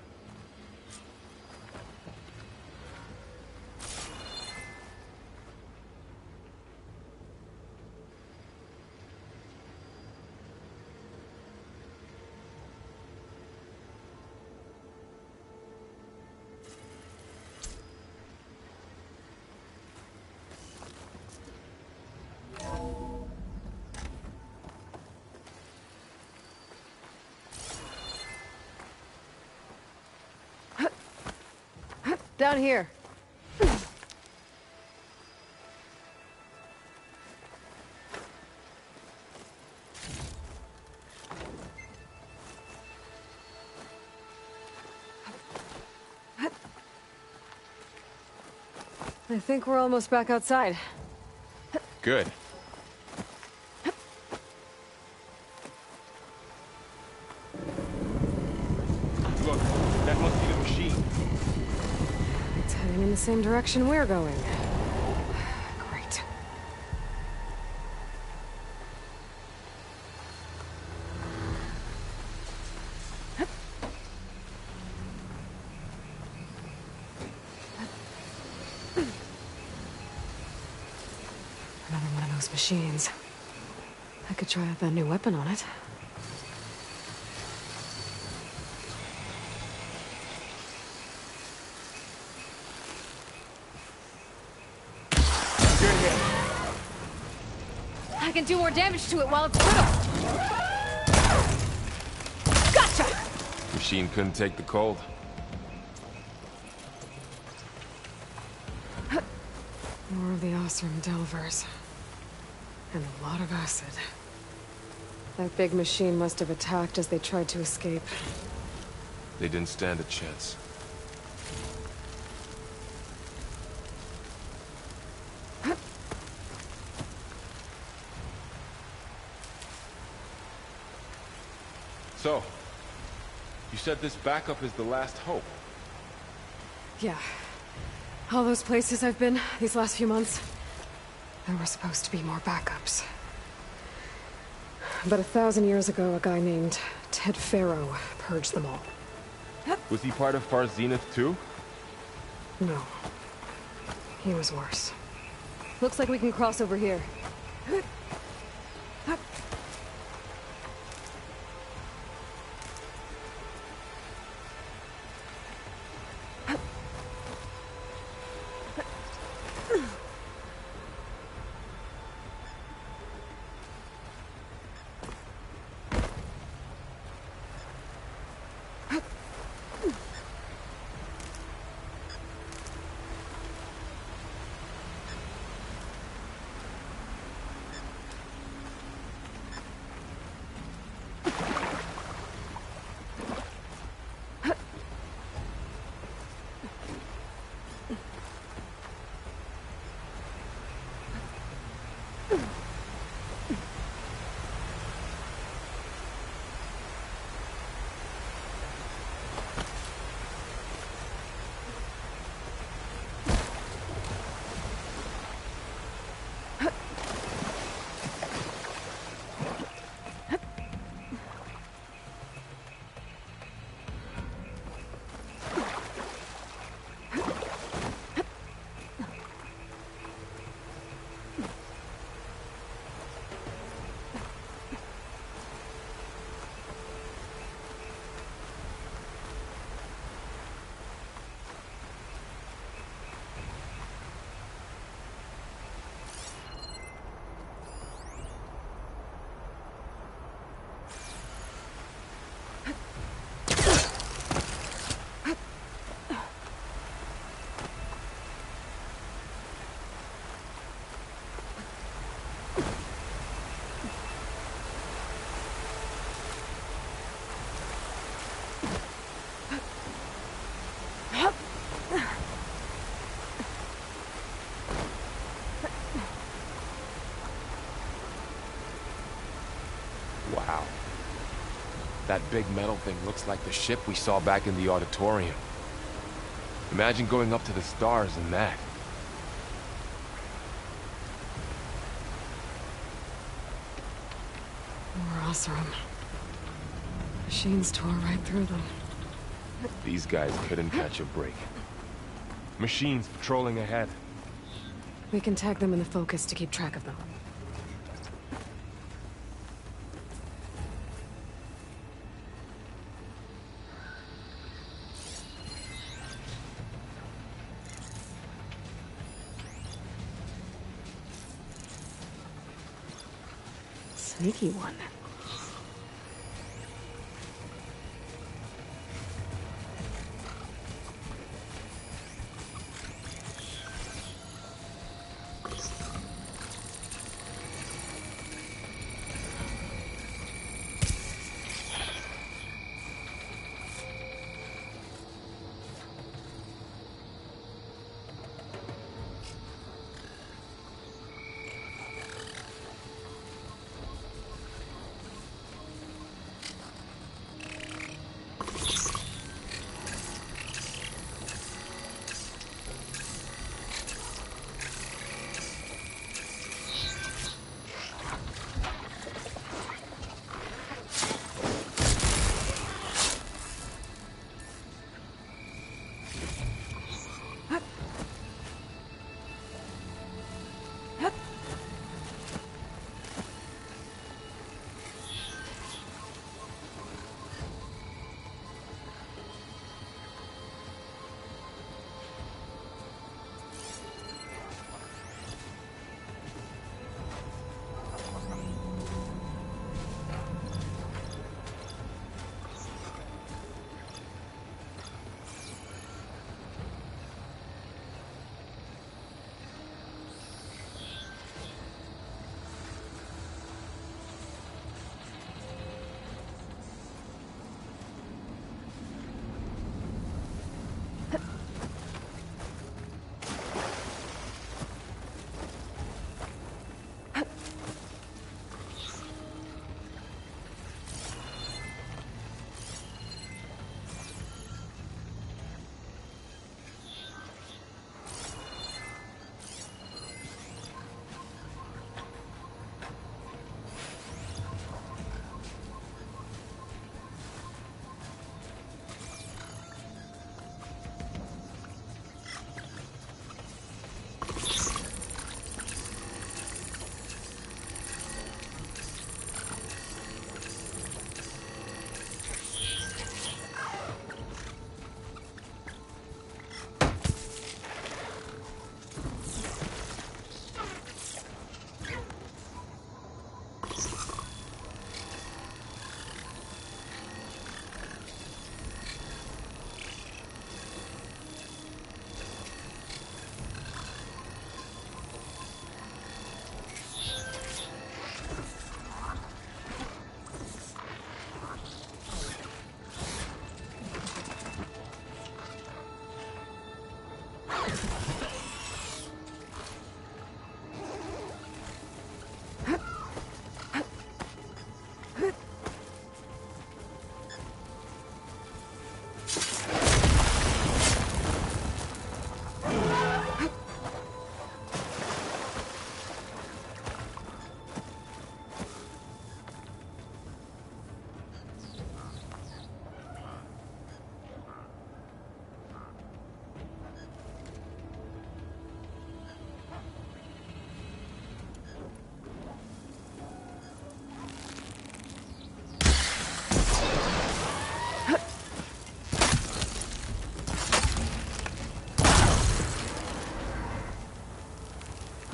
Down here. I think we're almost back outside. Good. Look, that must be the machine. It's heading in the same direction we're going. Great. Another one of those machines. I could try out that new weapon on it. I can do more damage to it while it's brittle. Gotcha! Machine couldn't take the cold. More of the Osram Delvers. And a lot of acid. That big machine must have attacked as they tried to escape. They didn't stand a chance. So, you said this backup is the last hope. Yeah. All those places I've been these last few months, there were supposed to be more backups. But 1,000 years ago, a guy named Ted Faro purged them all. Was he part of Far Zenith too? No. He was worse. Looks like we can cross over here. Wow. That big metal thing looks like the ship we saw back in the auditorium. Imagine going up to the stars in that. More Oseram. Machines tore right through them. These guys couldn't catch a break. Machines patrolling ahead. We can tag them in the focus to keep track of them. Sneaky one.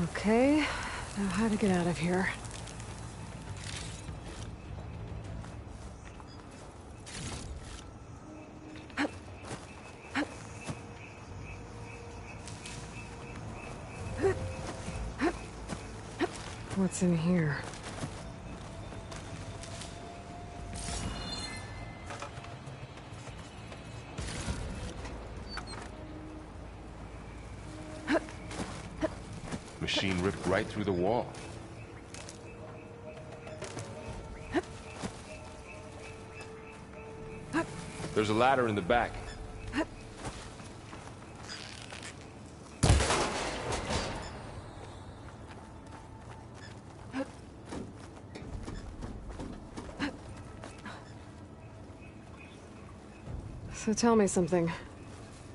Okay, now how to get out of here. What's in here? Machine ripped right through the wall. There's a ladder in the back. So tell me something.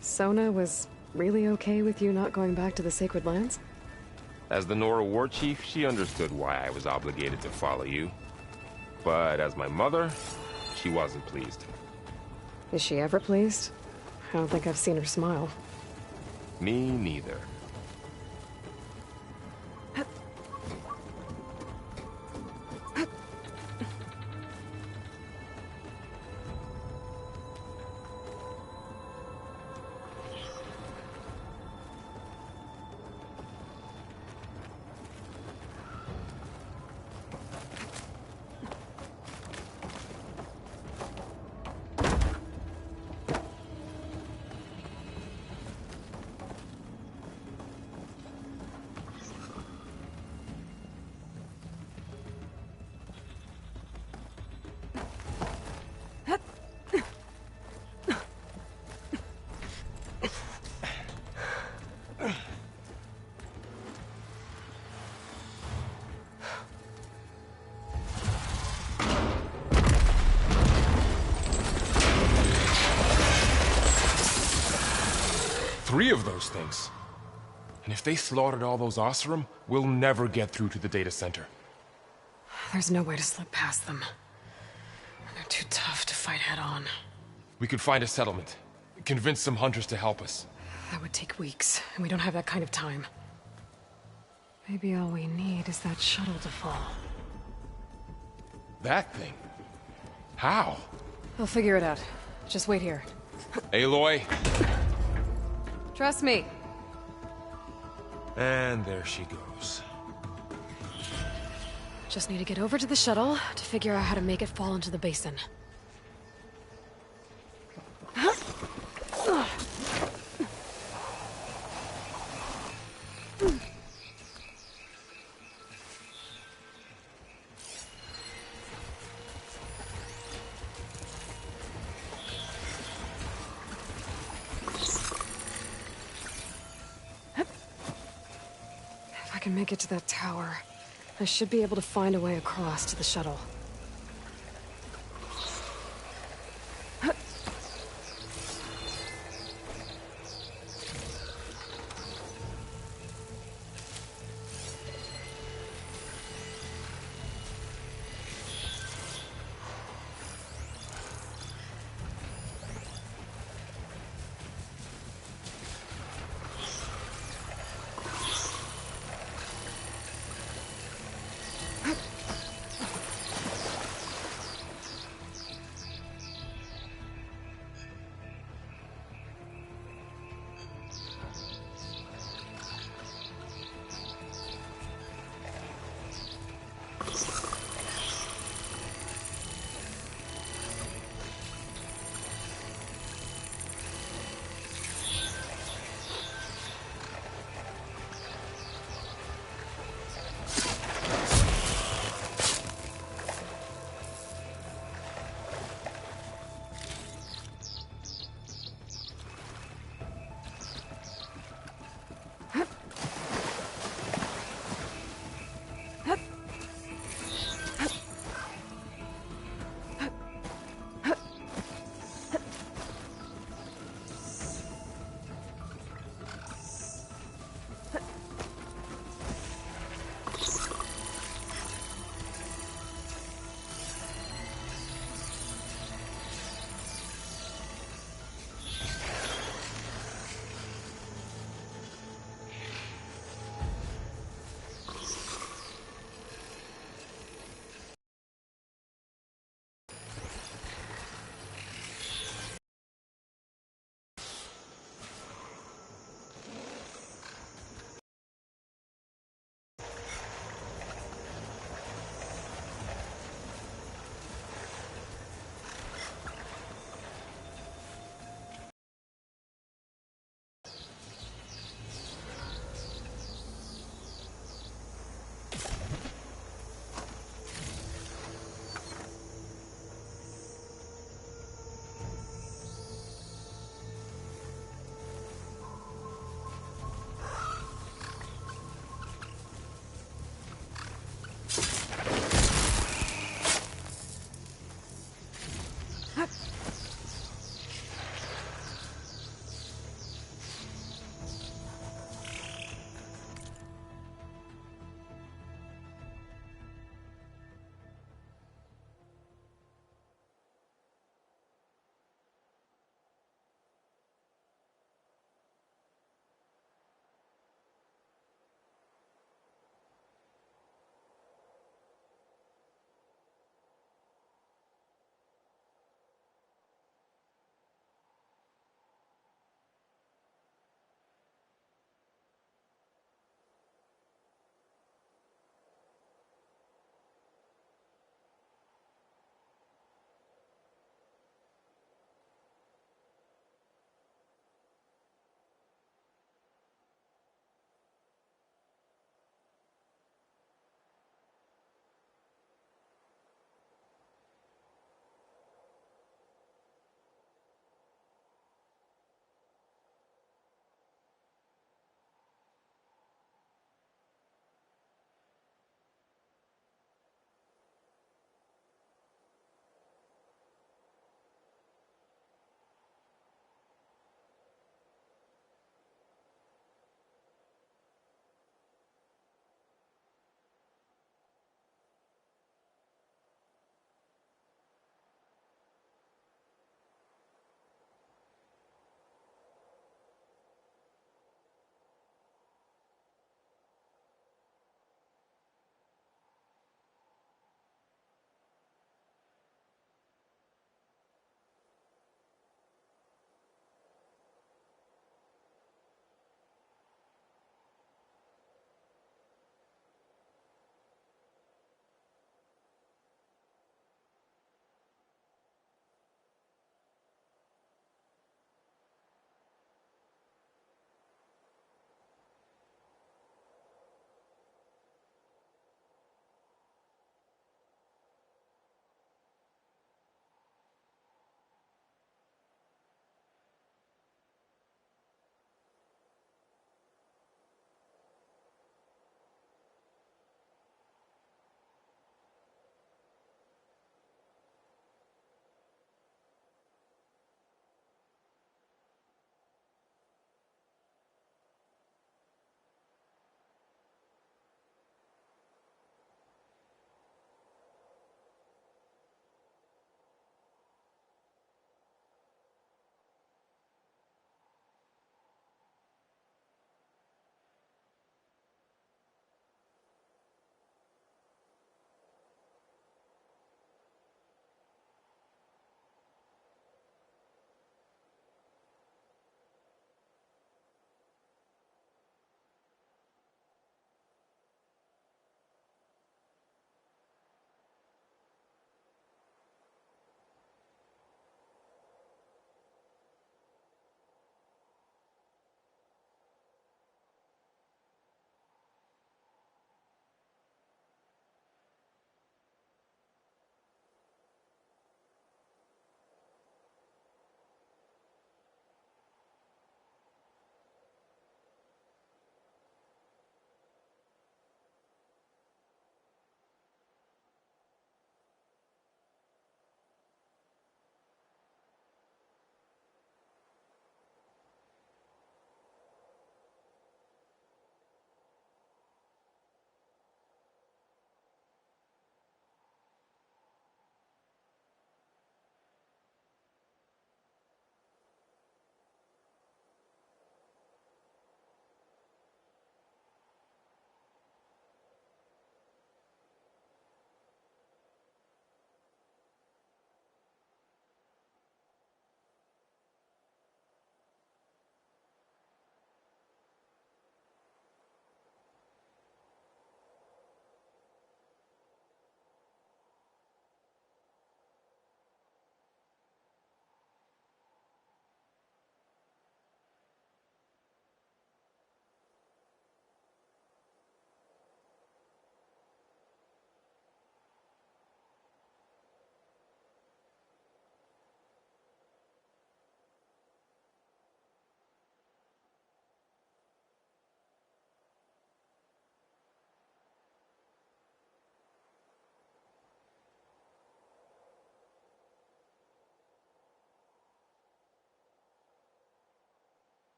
Sona was really okay with you not going back to the Sacred Lands? As the Nora war chief, she understood why I was obligated to follow you. But as my mother, she wasn't pleased. Is she ever pleased? I don't think I've seen her smile. Me neither. Three of those things. And if they slaughtered all those Oseram, we'll never get through to the data center. There's no way to slip past them. They're too tough to fight head-on. We could find a settlement. Convince some hunters to help us. That would take weeks, and we don't have that kind of time. Maybe all we need is that shuttle to fall. That thing? How? I'll figure it out. Just wait here. Aloy. Trust me. And there she goes. Just need to get over to the shuttle to figure out how to make it fall into the basin. If I can make it to that tower, I should be able to find a way across to the shuttle.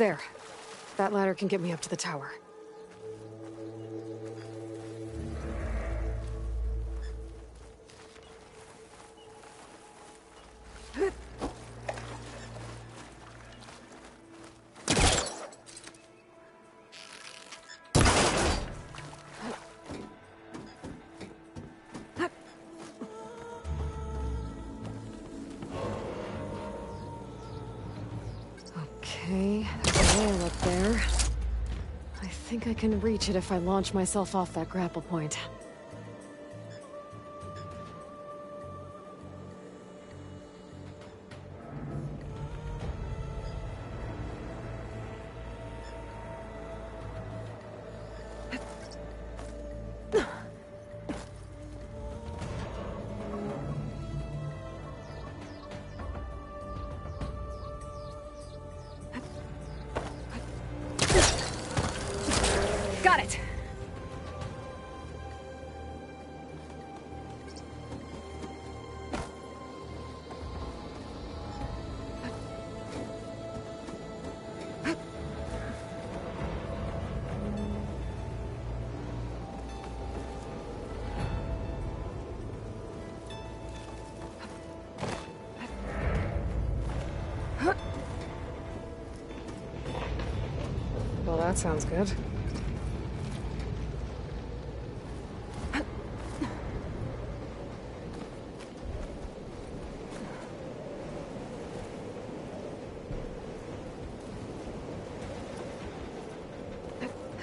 There. That ladder can get me up to the tower. Okay, there's a rail up there. I think I can reach it if I launch myself off that grapple point. Got it! Well, that sounds good.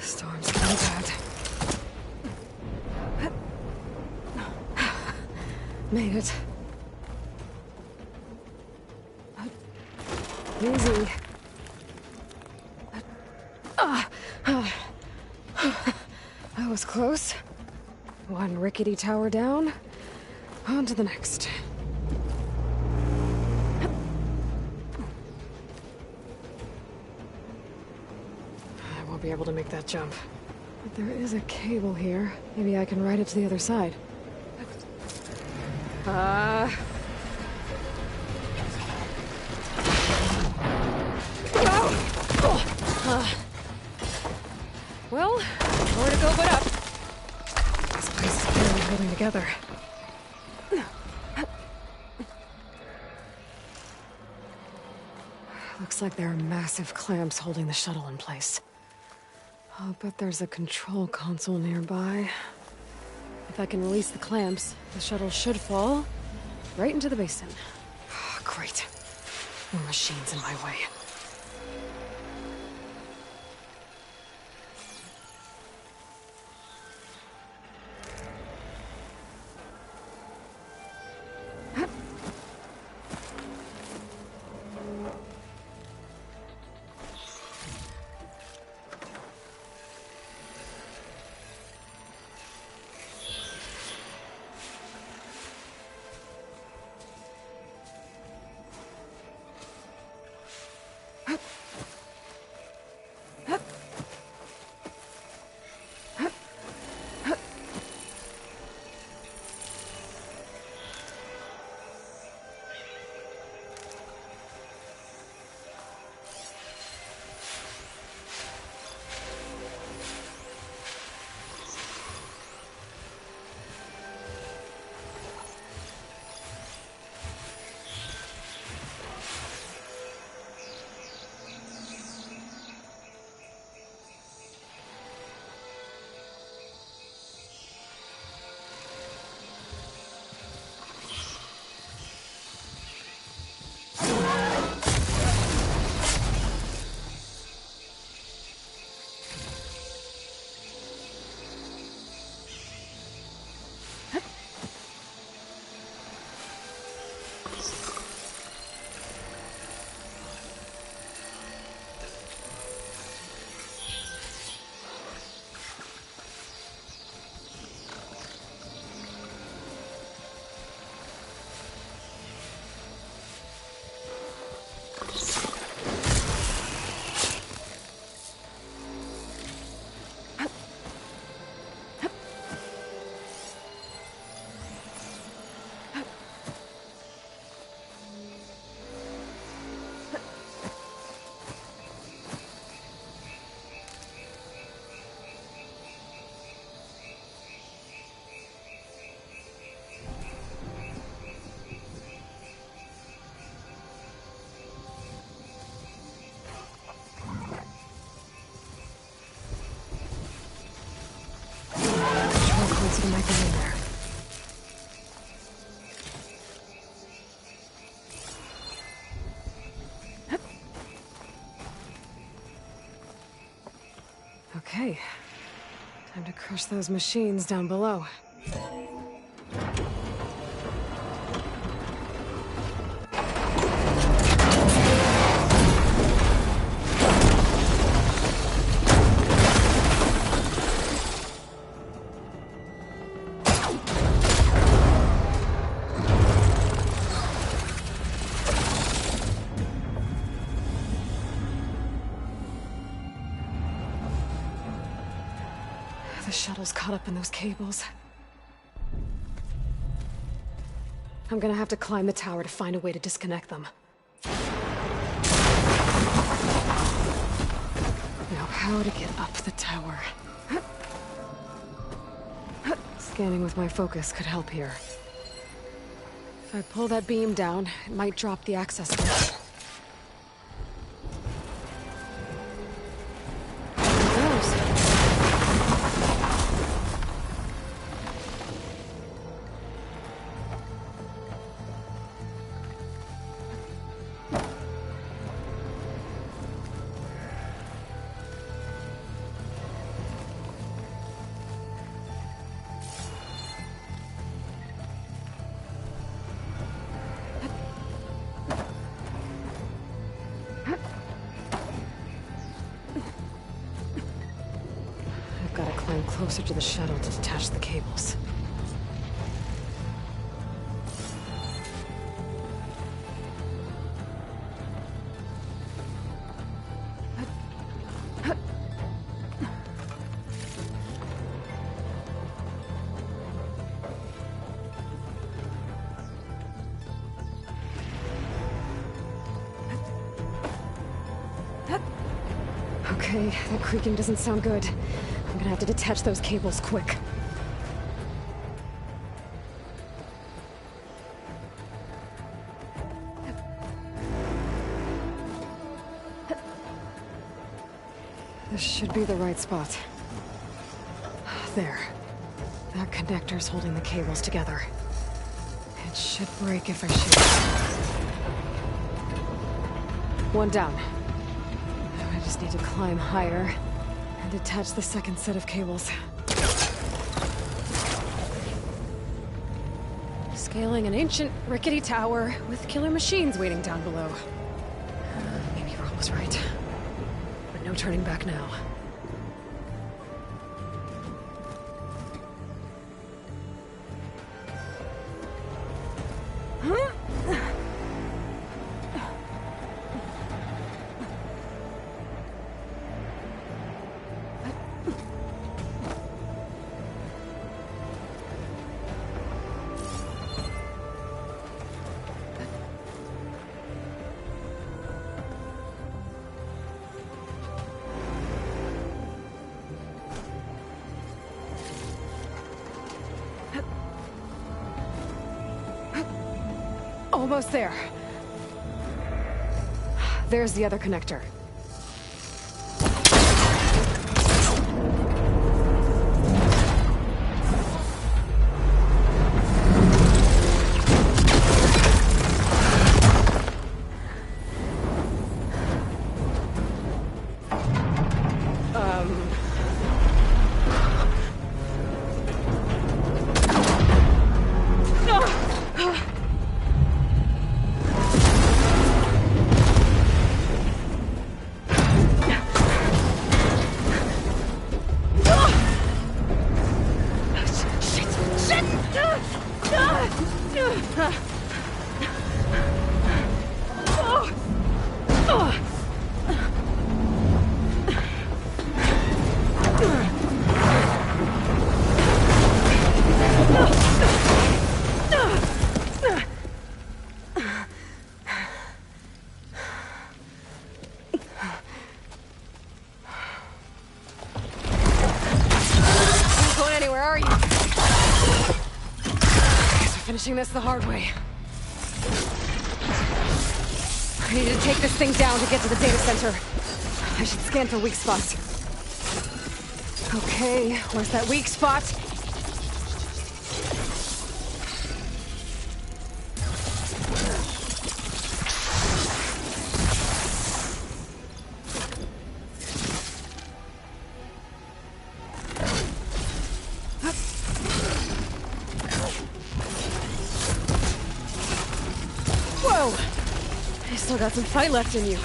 Storm's getting bad. Made it. Easy. That was close. One rickety tower down. On to the next. I won't be able to make that jump. But there is a cable here. Maybe I can ride it to the other side. Well, nowhere to go but up. This place is barely holding together. Looks like there are massive clamps holding the shuttle in place. I'll bet there's a control console nearby. If I can release the clamps, the shuttle should fall right into the basin. Great. More machines in my way. Okay. Time to crush those machines down below. The shuttle's caught up in those cables. I'm gonna have to climb the tower to find a way to disconnect them. Now, how to get up the tower? Scanning with my focus could help here. If I pull that beam down, it might drop the access switch. Who knows? Gotta climb closer to the shuttle to detach the cables. Okay, that creaking doesn't sound good. I'm gonna have to detach those cables quick. This should be the right spot. There. That connector's holding the cables together. It should break if I shoot. One down. Now I just need to climb higher and attach the second set of cables. Scaling an ancient, rickety tower with killer machines waiting down below. Maybe Rob was right. But no turning back now. Almost there. There's the other connector. Finishing this the hard way. I need to take this thing down to get to the data center. I should scan for weak spots. Okay, where's that weak spot? Still got some fight left in you.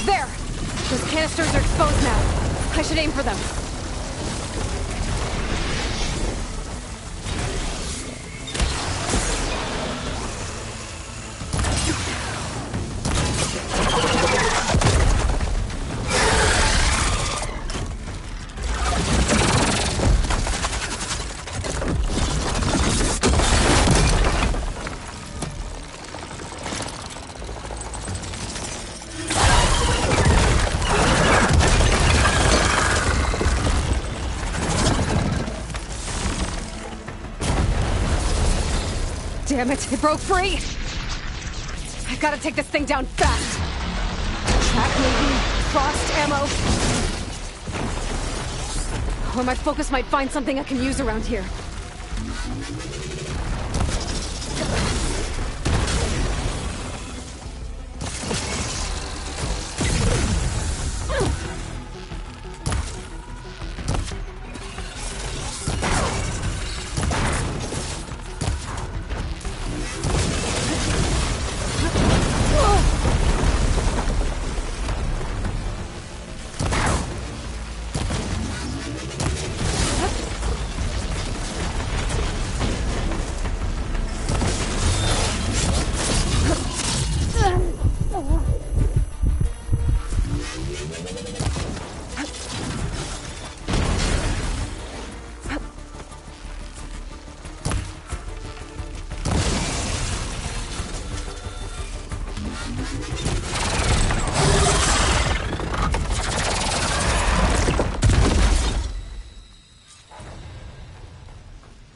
There! Those canisters are exposed now. I should aim for them. Damn it, it broke free! I've got to take this thing down fast! Track maybe, frost ammo... Or my focus might find something I can use around here.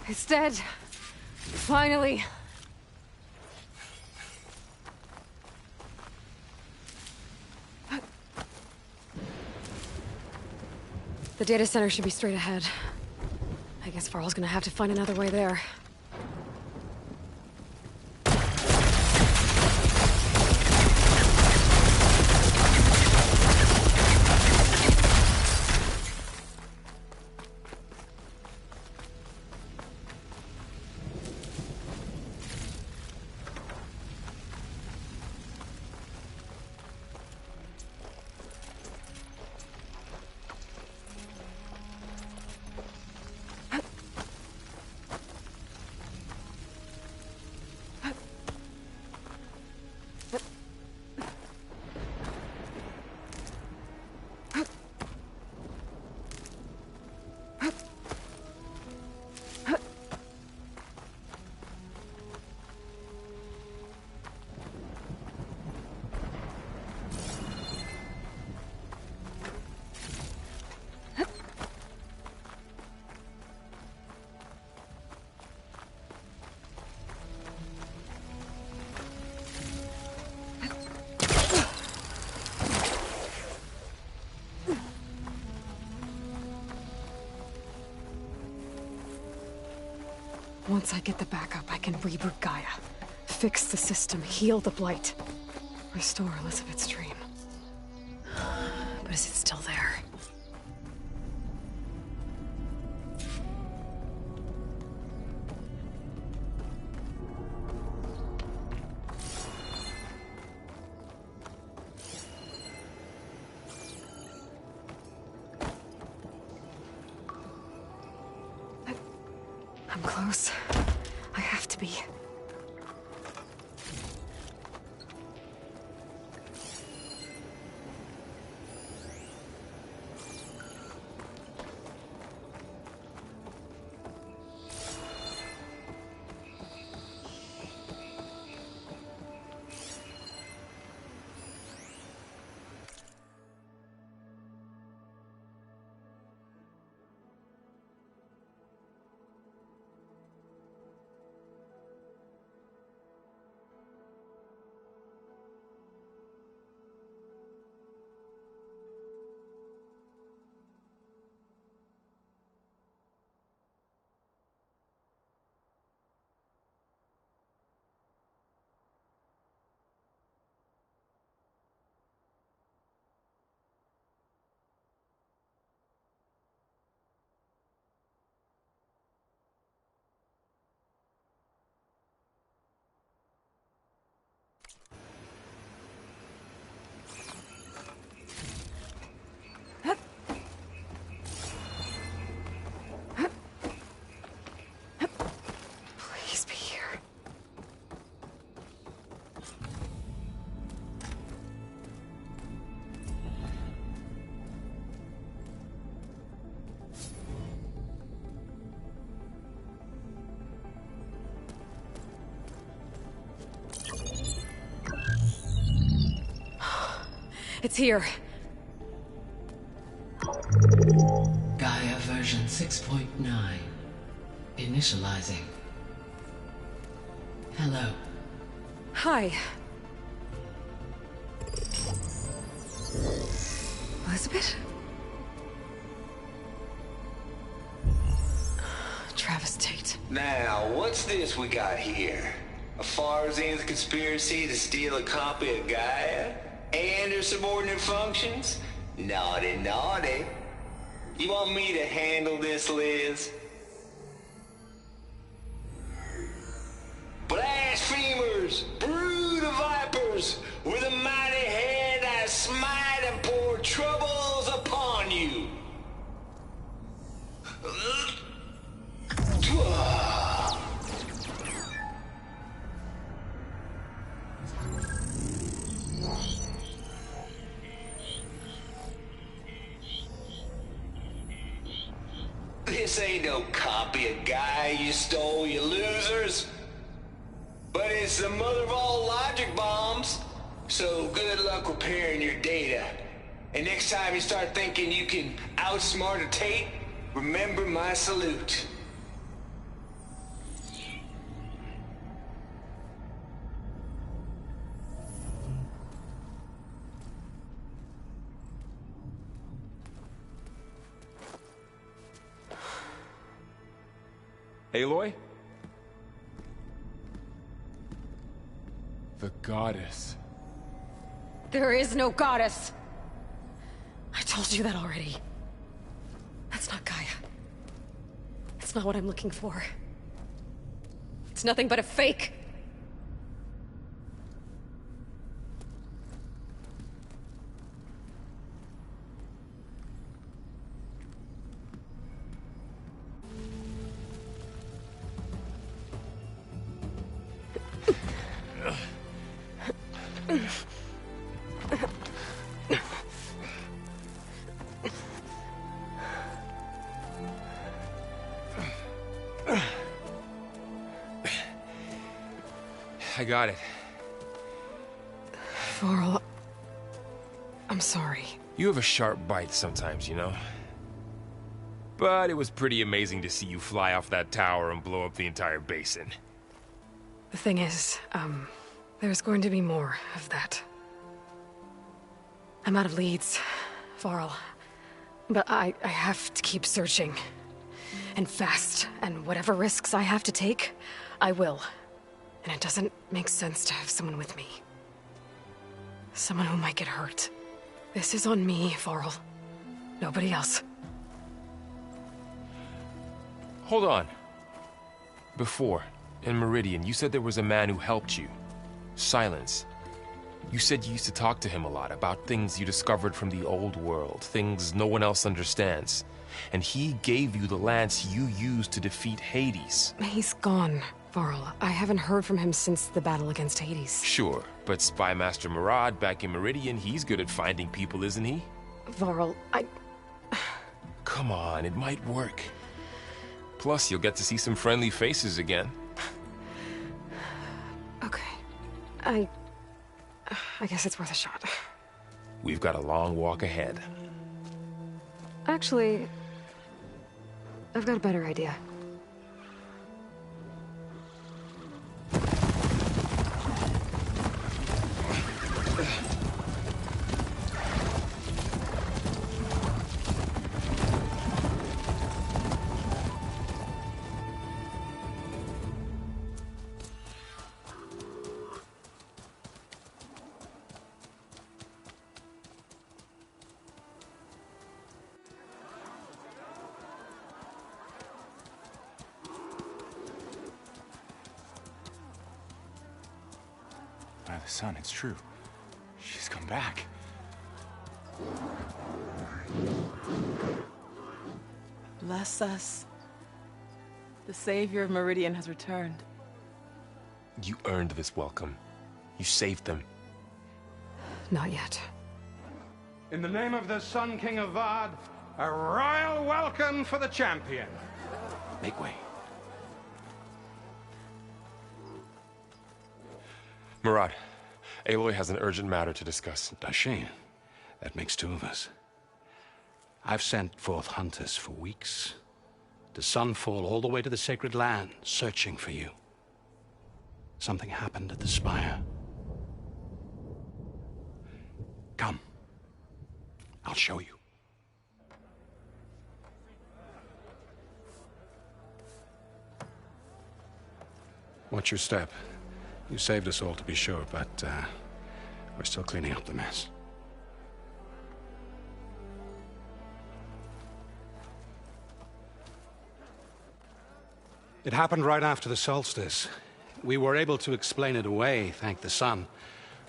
It's dead. Finally. The data center should be straight ahead. I guess Farrell's gonna have to find another way there. Once I get the backup, I can reboot Gaia. Fix the system, heal the Blight. Restore Elizabeth's dream. But is it still there? I'm close. I have to be. It's here. Gaia version 6.9. Initializing. Hello. Hi. Elizabeth? Travis Tate. Now, what's this we got here? A Farzian's conspiracy to steal a copy of Gaia? And her subordinate functions? Naughty, naughty. You want me to handle this, Liz? Blasphemers! Brood of vipers! With a mighty hand I smite and pour troubles upon you! This ain't no copy of Gaia you stole, you losers. But it's the mother of all logic bombs. So good luck repairing your data. And next time you start thinking you can outsmart a Tate, remember my salute. Aloy? The goddess. There is no goddess! I told you that already. That's not Gaia. It's not what I'm looking for. It's nothing but a fake! I got it. Varl, I'm sorry. You have a sharp bite sometimes, you know? But it was pretty amazing to see you fly off that tower and blow up the entire basin. The thing is, there's going to be more of that. I'm out of leads, Varl. But I have to keep searching. And fast. And whatever risks I have to take, I will. And it doesn't make sense to have someone with me. Someone who might get hurt. This is on me, Varl. Nobody else. Hold on. Before, in Meridian, you said there was a man who helped you. Silence. You said you used to talk to him a lot about things you discovered from the old world, things no one else understands. And he gave you the lance you used to defeat Hades. He's gone, Varl. I haven't heard from him since the battle against Hades. Sure, but Spy Master Murad back in Meridian, he's good at finding people, isn't he? Varl, Come on, it might work. Plus, you'll get to see some friendly faces again. Okay. I guess it's worth a shot. We've got a long walk ahead. Actually, I've got a better idea. By the sun, it's true. She's come back. Bless us. The Savior of Meridian has returned. You earned this welcome. You saved them. Not yet. In the name of the Sun King of Vard, a royal welcome for the champion. Make way. Murad, Aloy has an urgent matter to discuss. Dashane, That makes two of us. I've sent forth hunters for weeks, to sunfall all the way to the sacred land, searching for you. Something happened at the spire. Come. I'll show you. Watch your step. You saved us all, to be sure, but we're still cleaning up the mess. It happened right after the solstice. We were able to explain it away, thank the sun.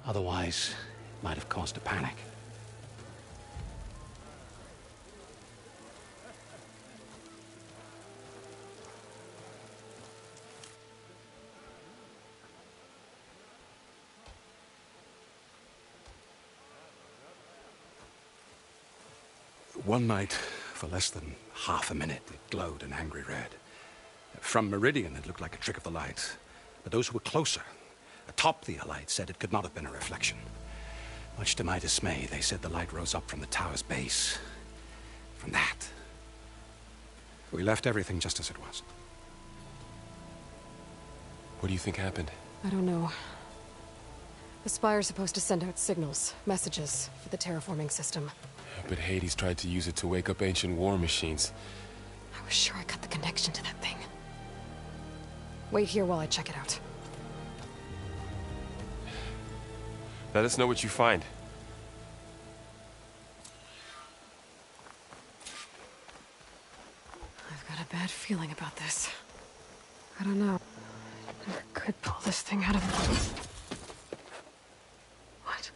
Otherwise, it might have caused a panic. One night, for less than half a minute, it glowed an angry red. From Meridian, it looked like a trick of the light. But those who were closer, atop the light, said it could not have been a reflection. Much to my dismay, they said the light rose up from the tower's base. From that. We left everything just as it was. What do you think happened? I don't know. The Spire's supposed to send out signals, messages, for the terraforming system. But Hades tried to use it to wake up ancient war machines. I was sure I got the connection to that thing. Wait here while I check it out. Let us know what you find. I've got a bad feeling about this. I don't know. I never could pull this thing out of... What?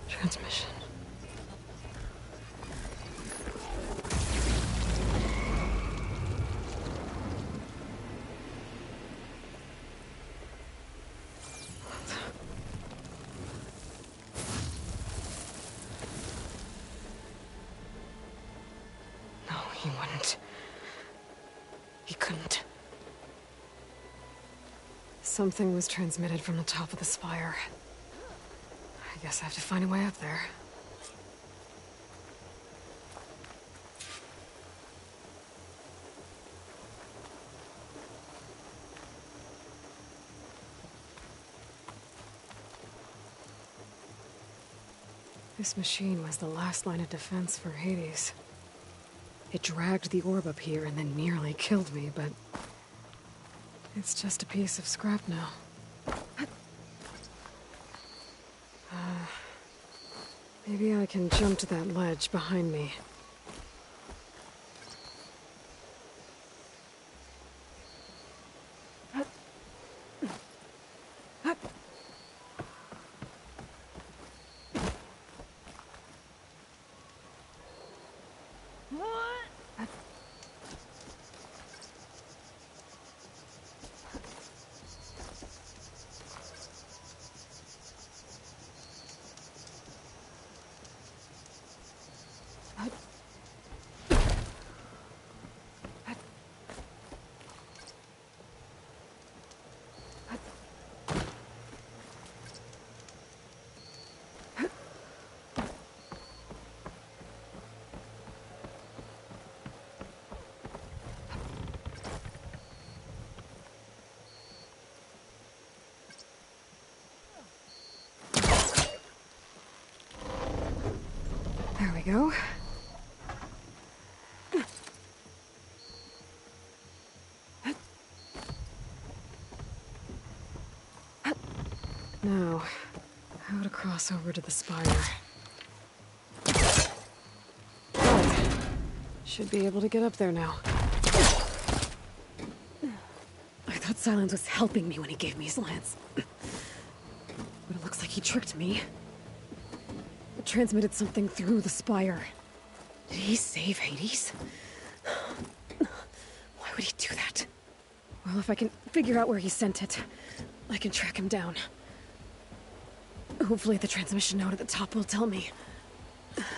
Transmission. No, he wouldn't. He couldn't. Something was transmitted from the top of the spire. I guess I have to find a way up there. This machine was the last line of defense for Hades. It dragged the orb up here and then nearly killed me, but... it's just a piece of scrap now. Maybe I can jump to that ledge behind me. There we go. Now, how to cross over to the spire. Right. Should be able to get up there now. I thought Silence was helping me when he gave me his lance. But it looks like he tricked me. It transmitted something through the spire. Did he save Hades? Why would he do that? Well, if I can figure out where he sent it, I can track him down. Hopefully the transmission node at the top will tell me.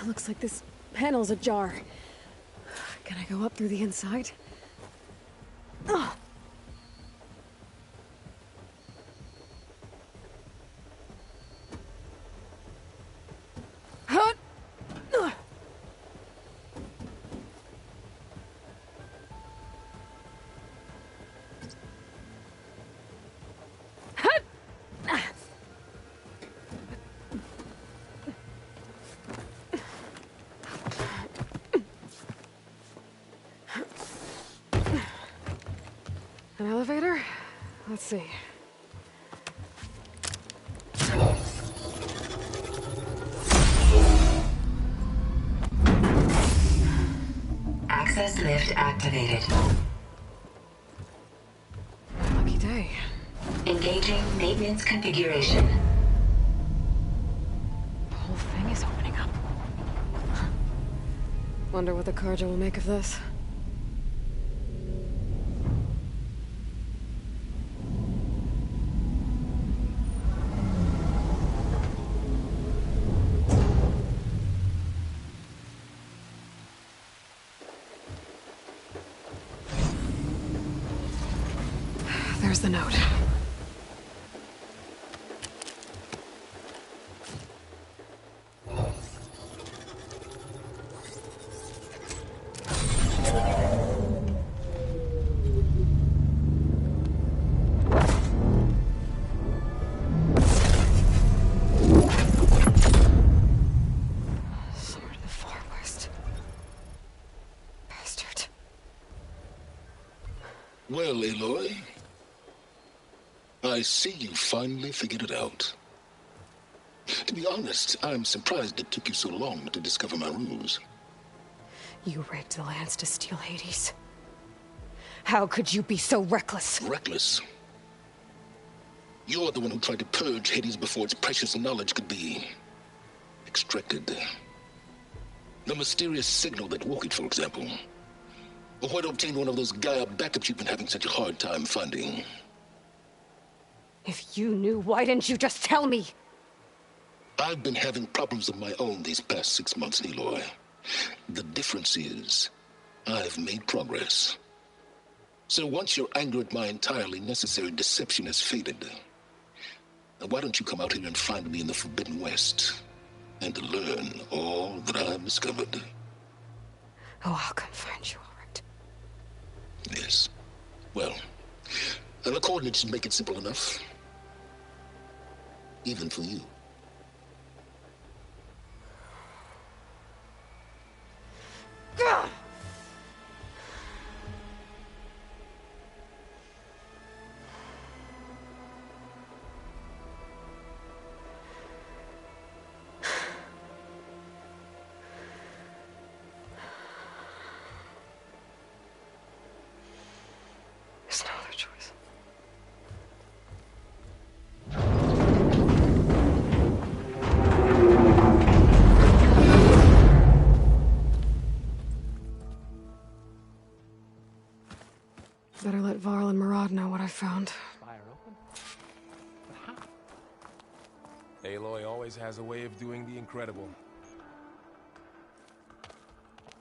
Looks like this panel's ajar. Can I go up through the inside? Ugh. Huh? Ugh. An elevator? Let's see. Access lift activated. Lucky day. Engaging maintenance configuration. The whole thing is opening up. Wonder what the Carja will make of this. There's the note. Somewhere to the far west. Bastard. Well, Aloy, I see you finally figured it out. To be honest, I'm surprised it took you so long to discover my ruse. You rigged the lands to steal Hades. How could you be so reckless? Reckless? You're the one who tried to purge Hades before its precious knowledge could be extracted. The mysterious signal that woke it, for example. Or where to obtain one of those Gaia backups you've been having such a hard time finding. If you knew, why didn't you just tell me? I've been having problems of my own these past 6 months, Aloy. The difference is, I've made progress. So once your anger at my entirely necessary deception has faded, why don't you come out here and find me in the Forbidden West, and learn all that I've discovered? Oh, I'll come find you, all right. Yes. Well, the coordinates should make it simple enough. Even for you. Gah! There's no other choice. Better let Varl and Murad know what I found. Fire open? But how? Aloy always has a way of doing the incredible.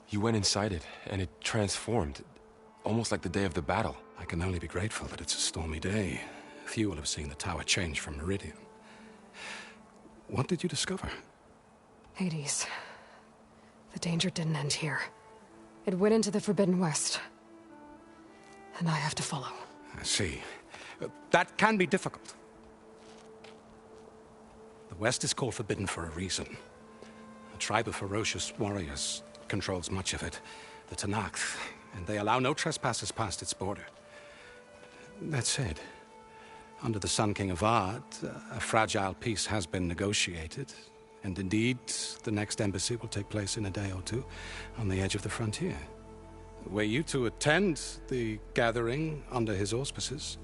You went inside it, and it transformed. Almost like the day of the battle. I can only be grateful that it's a stormy day. Few will have seen the tower change from Meridian. What did you discover? Hades. The danger didn't end here. It went into the Forbidden West. And I have to follow. I see. That can be difficult. The West is called Forbidden for a reason. A tribe of ferocious warriors controls much of it. The Tanakh, and they allow no trespassers past its border. That said, under the Sun King of Ard, a fragile peace has been negotiated, and indeed, the next embassy will take place in a day or two on the edge of the frontier. Were you to attend the gathering under his auspices,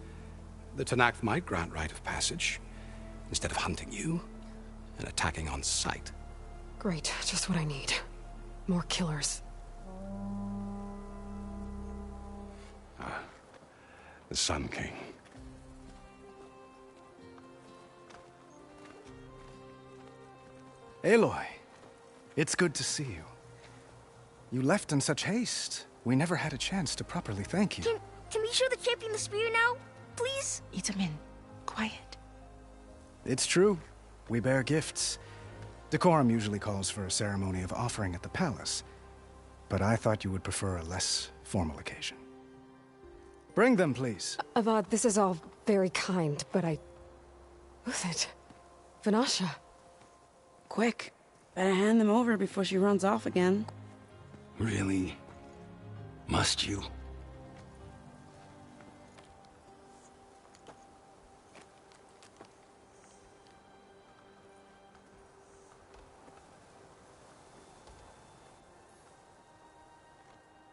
the Tanakh might grant right of passage, instead of hunting you and attacking on sight. Great, just what I need. More killers. The Sun King. Aloy, It's good to see you. You left in such haste. We never had a chance to properly thank you. Can we show the champion the spear now? Please? Itamen, quiet. It's true. We bear gifts. Decorum usually calls for a ceremony of offering at the palace. But I thought you would prefer a less formal occasion. Bring them, please. Avad, this is all very kind, but Who's it? Vanasha. Quick. Better hand them over before she runs off again. Really? Must you?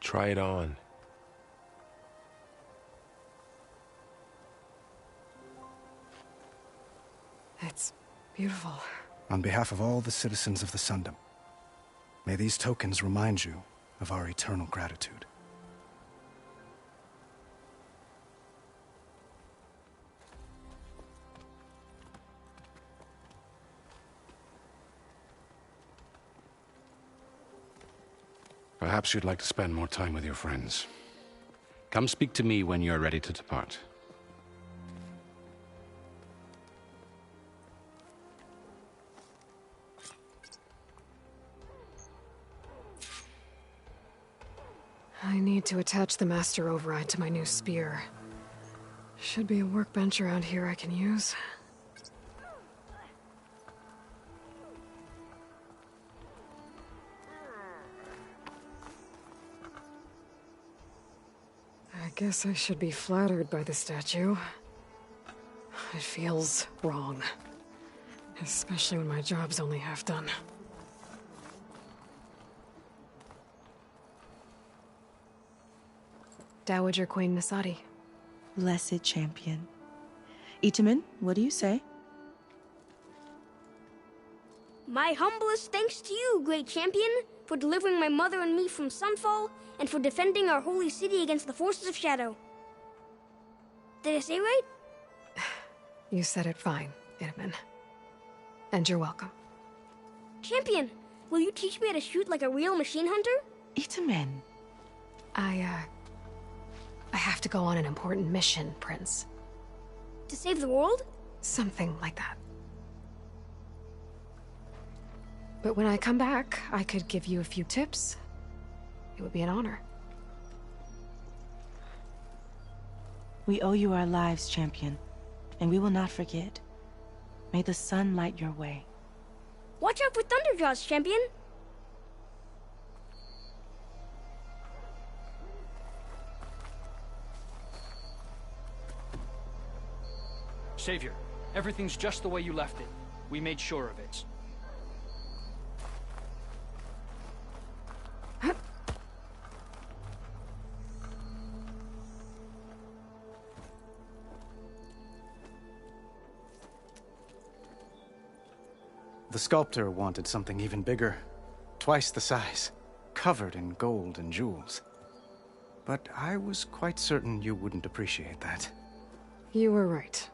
Try it on. It's beautiful. On behalf of all the citizens of the Sundom, may these tokens remind you of our eternal gratitude. Perhaps you'd like to spend more time with your friends. Come speak to me when you're ready to depart. I need to attach the master override to my new spear. Should be a workbench around here I can use. I guess I should be flattered by the statue. It feels wrong. Especially when my job's only half done. Dowager Queen Nasadi. Blessed champion. Itamen, what do you say? My humblest thanks to you, great champion, for delivering my mother and me from Sunfall, and for defending our holy city against the forces of Shadow. Did I say right? You said it fine, Itamen. And you're welcome. Champion, will you teach me how to shoot like a real machine hunter? Itamen. I have to go on an important mission, Prince. To save the world? Something like that. But when I come back, I could give you a few tips. It would be an honor. We owe you our lives, champion, and we will not forget. May the sun light your way. Watch out for Thunderjaws, champion! Savior, everything's just the way you left it. We made sure of it. The sculptor wanted something even bigger. Twice the size. Covered in gold and jewels. But I was quite certain you wouldn't appreciate that. You were right.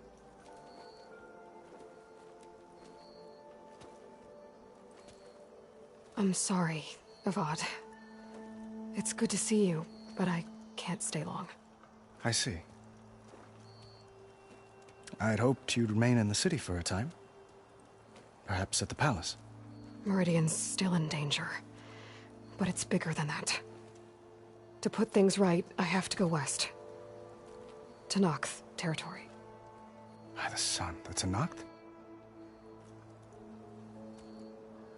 I'm sorry, Avad. It's good to see you, but I can't stay long. I see. I'd hoped you'd remain in the city for a time. Perhaps at the palace. Meridian's still in danger. But it's bigger than that. To put things right, I have to go west. To Noct territory. By the sun, that's a Noct?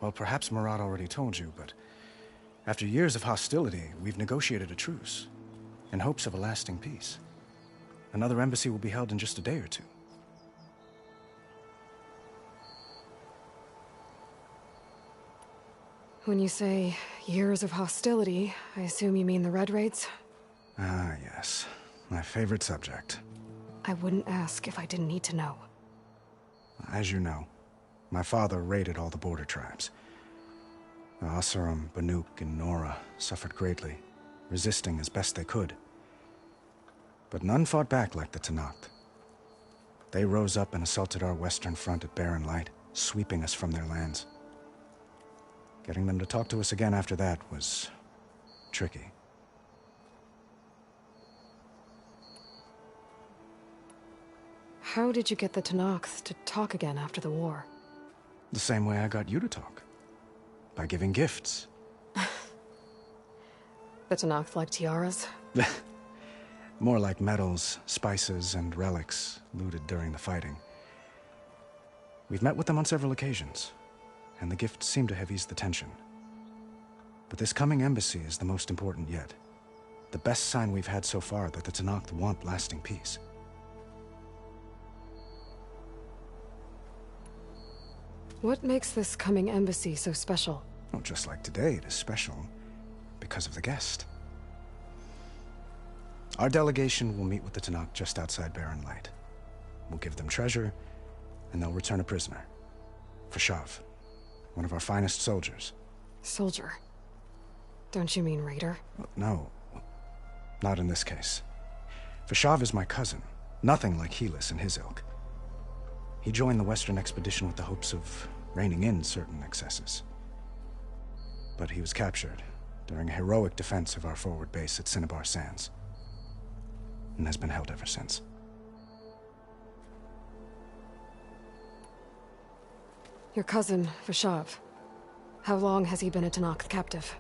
Well, perhaps Murad already told you, but after years of hostility, we've negotiated a truce, in hopes of a lasting peace. Another embassy will be held in just a day or two. When you say years of hostility, I assume you mean the Red Raids? Ah, yes. My favorite subject. I wouldn't ask if I didn't need to know. As you know, my father raided all the border tribes. The Asurum, Banuk, and Nora suffered greatly, resisting as best they could. But none fought back like the Tenakth. They rose up and assaulted our western front at Barren Light, sweeping us from their lands. Getting them to talk to us again after that was tricky. How did you get the Tenakth to talk again after the war? The same way I got you to talk. By giving gifts. The Tenakth like tiaras? More like medals, spices, and relics looted during the fighting. We've met with them on several occasions, and the gifts seem to have eased the tension. But this coming embassy is the most important yet. The best sign we've had so far that the Tenakth want lasting peace. What makes this coming embassy so special? Oh, just like today, it is special because of the guest. Our delegation will meet with the Tenakth just outside Barren Light. We'll give them treasure, and they'll return a prisoner. Fashav, one of our finest soldiers. Soldier? Don't you mean raider? No, not in this case. Fashav is my cousin, nothing like Helis and his ilk. He joined the Western expedition with the hopes of reining in certain excesses. But he was captured during a heroic defense of our forward base at Cinnabar Sands, and has been held ever since. Your cousin, Fashav. How long has he been a Tenakth captive?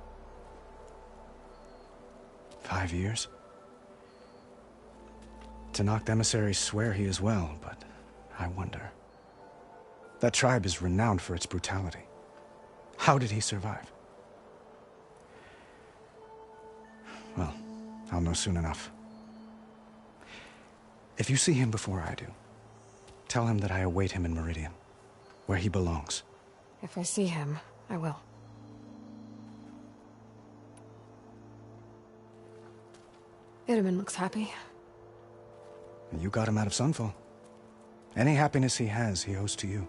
5 years. Tenakth emissaries swear he is well, but I wonder. That tribe is renowned for its brutality. How did he survive? Well, I'll know soon enough. If you see him before I do, tell him that I await him in Meridian, where he belongs. If I see him, I will. Itaman looks happy. You got him out of Sunfall. Any happiness he has, he owes to you.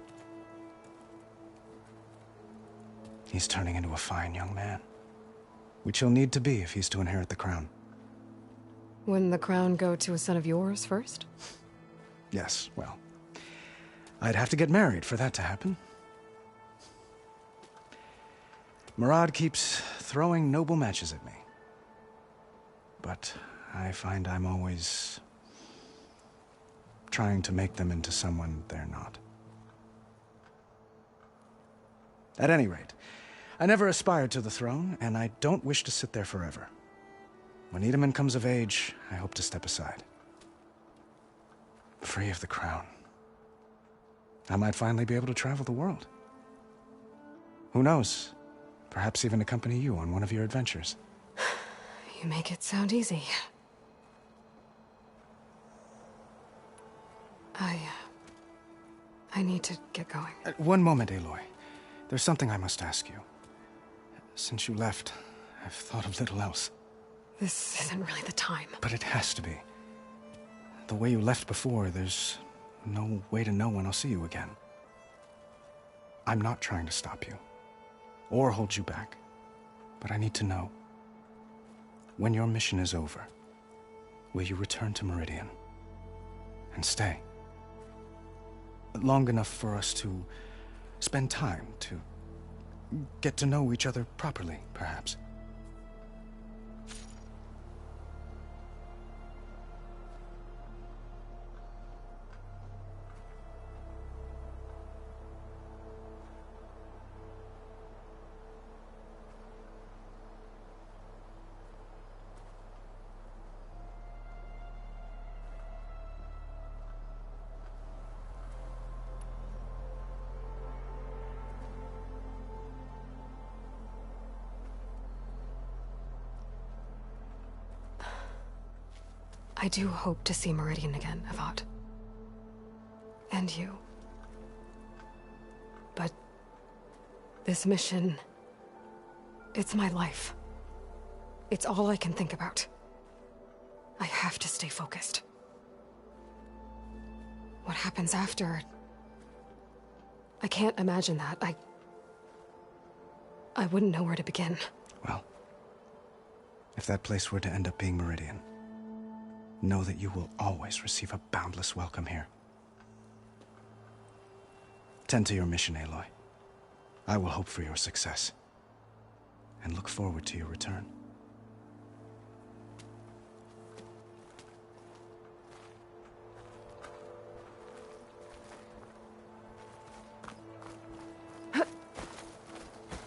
He's turning into a fine young man, which he'll need to be if he's to inherit the crown. Wouldn't the crown go to a son of yours first? Yes, well, I'd have to get married for that to happen. Murad keeps throwing noble matches at me. But I find I'm always trying to make them into someone they're not. At any rate, I never aspired to the throne, and I don't wish to sit there forever. When Itaman comes of age, I hope to step aside. Free of the crown. I might finally be able to travel the world. Who knows? Perhaps even accompany you on one of your adventures. You make it sound easy. I need to get going. One moment, Aloy. There's something I must ask you. Since you left, I've thought of little else. This isn't really the time. But it has to be. The way you left before, there's no way to know when I'll see you again. I'm not trying to stop you, or hold you back. But I need to know, when your mission is over, will you return to Meridian and stay? Long enough for us to spend time, to get to know each other properly, perhaps. I do hope to see Meridian again, Avad. And you. But this mission, it's my life. It's all I can think about. I have to stay focused. What happens after? I can't imagine that. I wouldn't know where to begin. Well, if that place were to end up being Meridian, know that you will always receive a boundless welcome here. Tend to your mission, Aloy. I will hope for your success. and look forward to your return.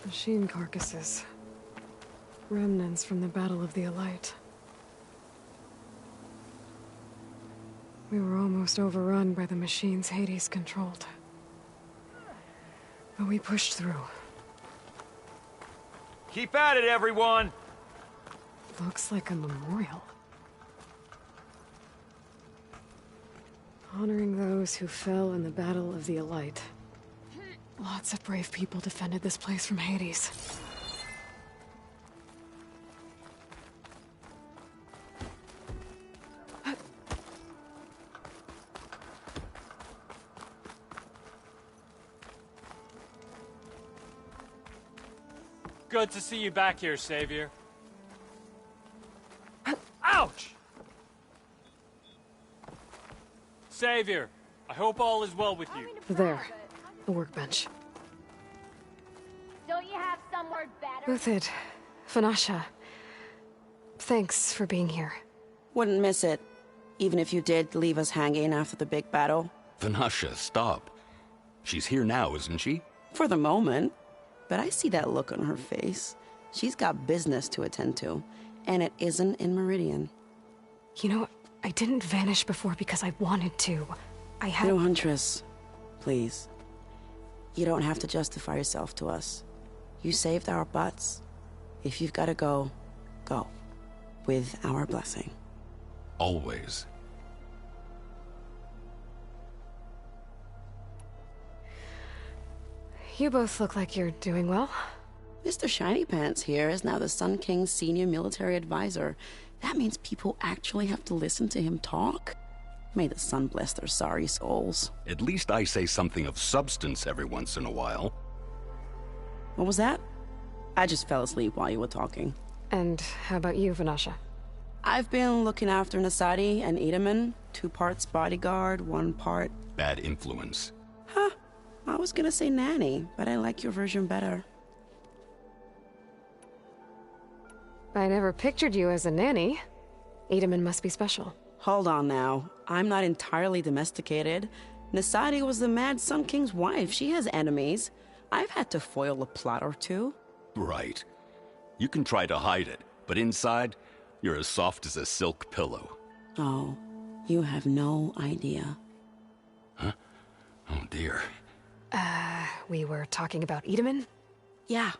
Machine carcasses. Remnants from the Battle of the Elite. We were almost overrun by the machines Hades controlled. But we pushed through. Keep at it, everyone! Looks like a memorial. Honoring those who fell in the Battle of the Elite. Lots of brave people defended this place from Hades. Good to see you back here, Savior. Ouch! Savior, I hope all is well with you. There, the workbench. Don't you have somewhere better? Uthid, Vanasha, thanks for being here. Wouldn't miss it, even if you did leave us hanging after the big battle. Vanasha, stop. She's here now, isn't she? For the moment. But I see that look on her face. She's got business to attend to, and it isn't in Meridian. You know, I didn't vanish before because I wanted to. I had... No, Huntress. Please. You don't have to justify yourself to us. You saved our butts. If you've got to go, go. With our blessing. Always. You both look like you're doing well. Mr. Shiny Pants here is now the Sun King's senior military advisor. That means people actually have to listen to him talk? May the sun bless their sorry souls. At least I say something of substance every once in a while. What was that? I just fell asleep while you were talking. And how about you, Vanasha? I've been looking after Nasadi and Edaman. 2 parts bodyguard, 1 part... Bad influence. Huh. I was gonna say nanny, but I like your version better. I never pictured you as a nanny. Edaman must be special. Hold on now. I'm not entirely domesticated. Nasadi was the Mad Sun King's wife. She has enemies. I've had to foil a plot or 2. Right. You can try to hide it, but inside, you're as soft as a silk pillow. Oh, you have no idea. Huh? Oh dear. We were talking about Edaman? Yeah.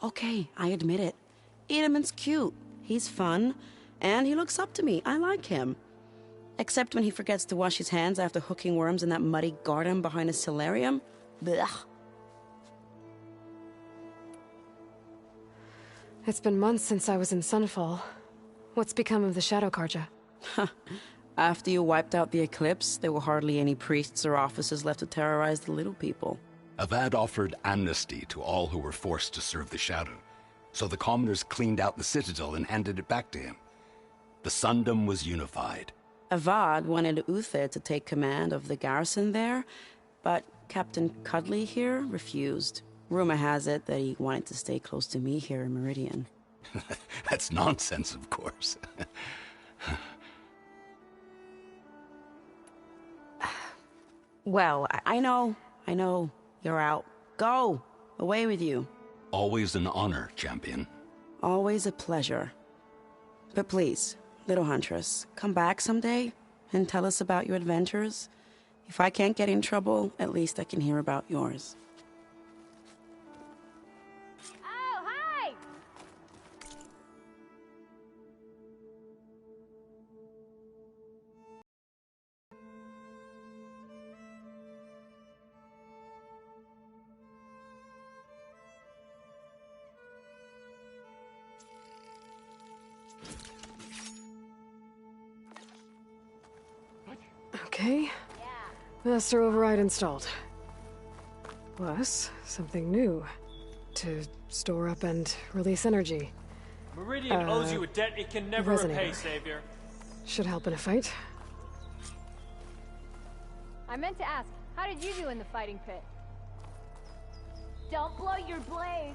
Okay, I admit it. Edaman's cute. He's fun. And he looks up to me. I like him. Except when he forgets to wash his hands after hooking worms in that muddy garden behind his solarium. Blech. It's been months since I was in Sunfall. What's become of the Shadow Karja? After you wiped out the eclipse, there were hardly any priests or officers left to terrorize the little people. Avad offered amnesty to all who were forced to serve the Shadow. So the commoners cleaned out the citadel and handed it back to him. The Sundom was unified. Avad wanted Uther to take command of the garrison there, but Captain Cudley here refused. Rumor has it that he wanted to stay close to me here in Meridian. That's nonsense, of course. Well, I know. You're out. Go! Away with you. Always an honor, champion. Always a pleasure. But please, little Huntress, come back someday and tell us about your adventures. If I can't get in trouble, at least I can hear about yours. Oh, hi! Okay. Master override installed. Plus, something new. To store up and release energy. Meridian owes you a debt it can never repay, resonator. Savior. Should help in a fight. I meant to ask, how did you do in the fighting pit? Don't blow your blaze!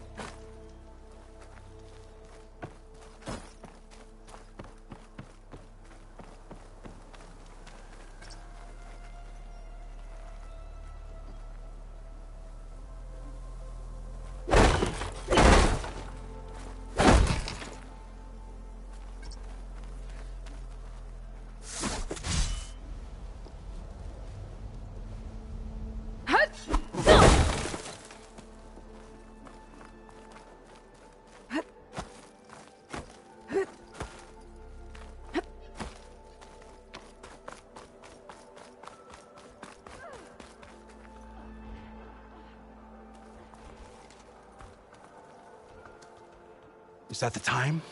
Is that the time?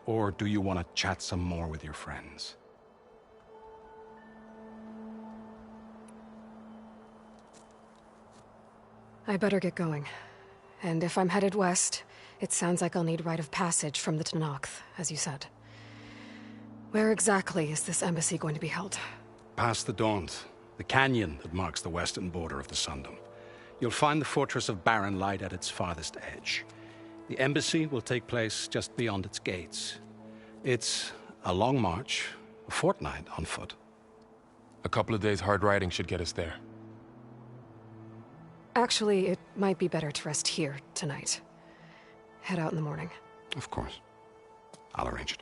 Or do you want to chat some more with your friends? I better get going. And if I'm headed west, it sounds like I'll need rite of passage from the Tenakth, as you said. Where exactly is this embassy going to be held? Past the Daunt, the canyon that marks the western border of the Sundom. You'll find the fortress of Barren Light at its farthest edge. The embassy will take place just beyond its gates. It's a long march, a fortnight on foot. A couple of days hard riding should get us there. Actually, it might be better to rest here tonight. Head out in the morning. Of course. I'll arrange it.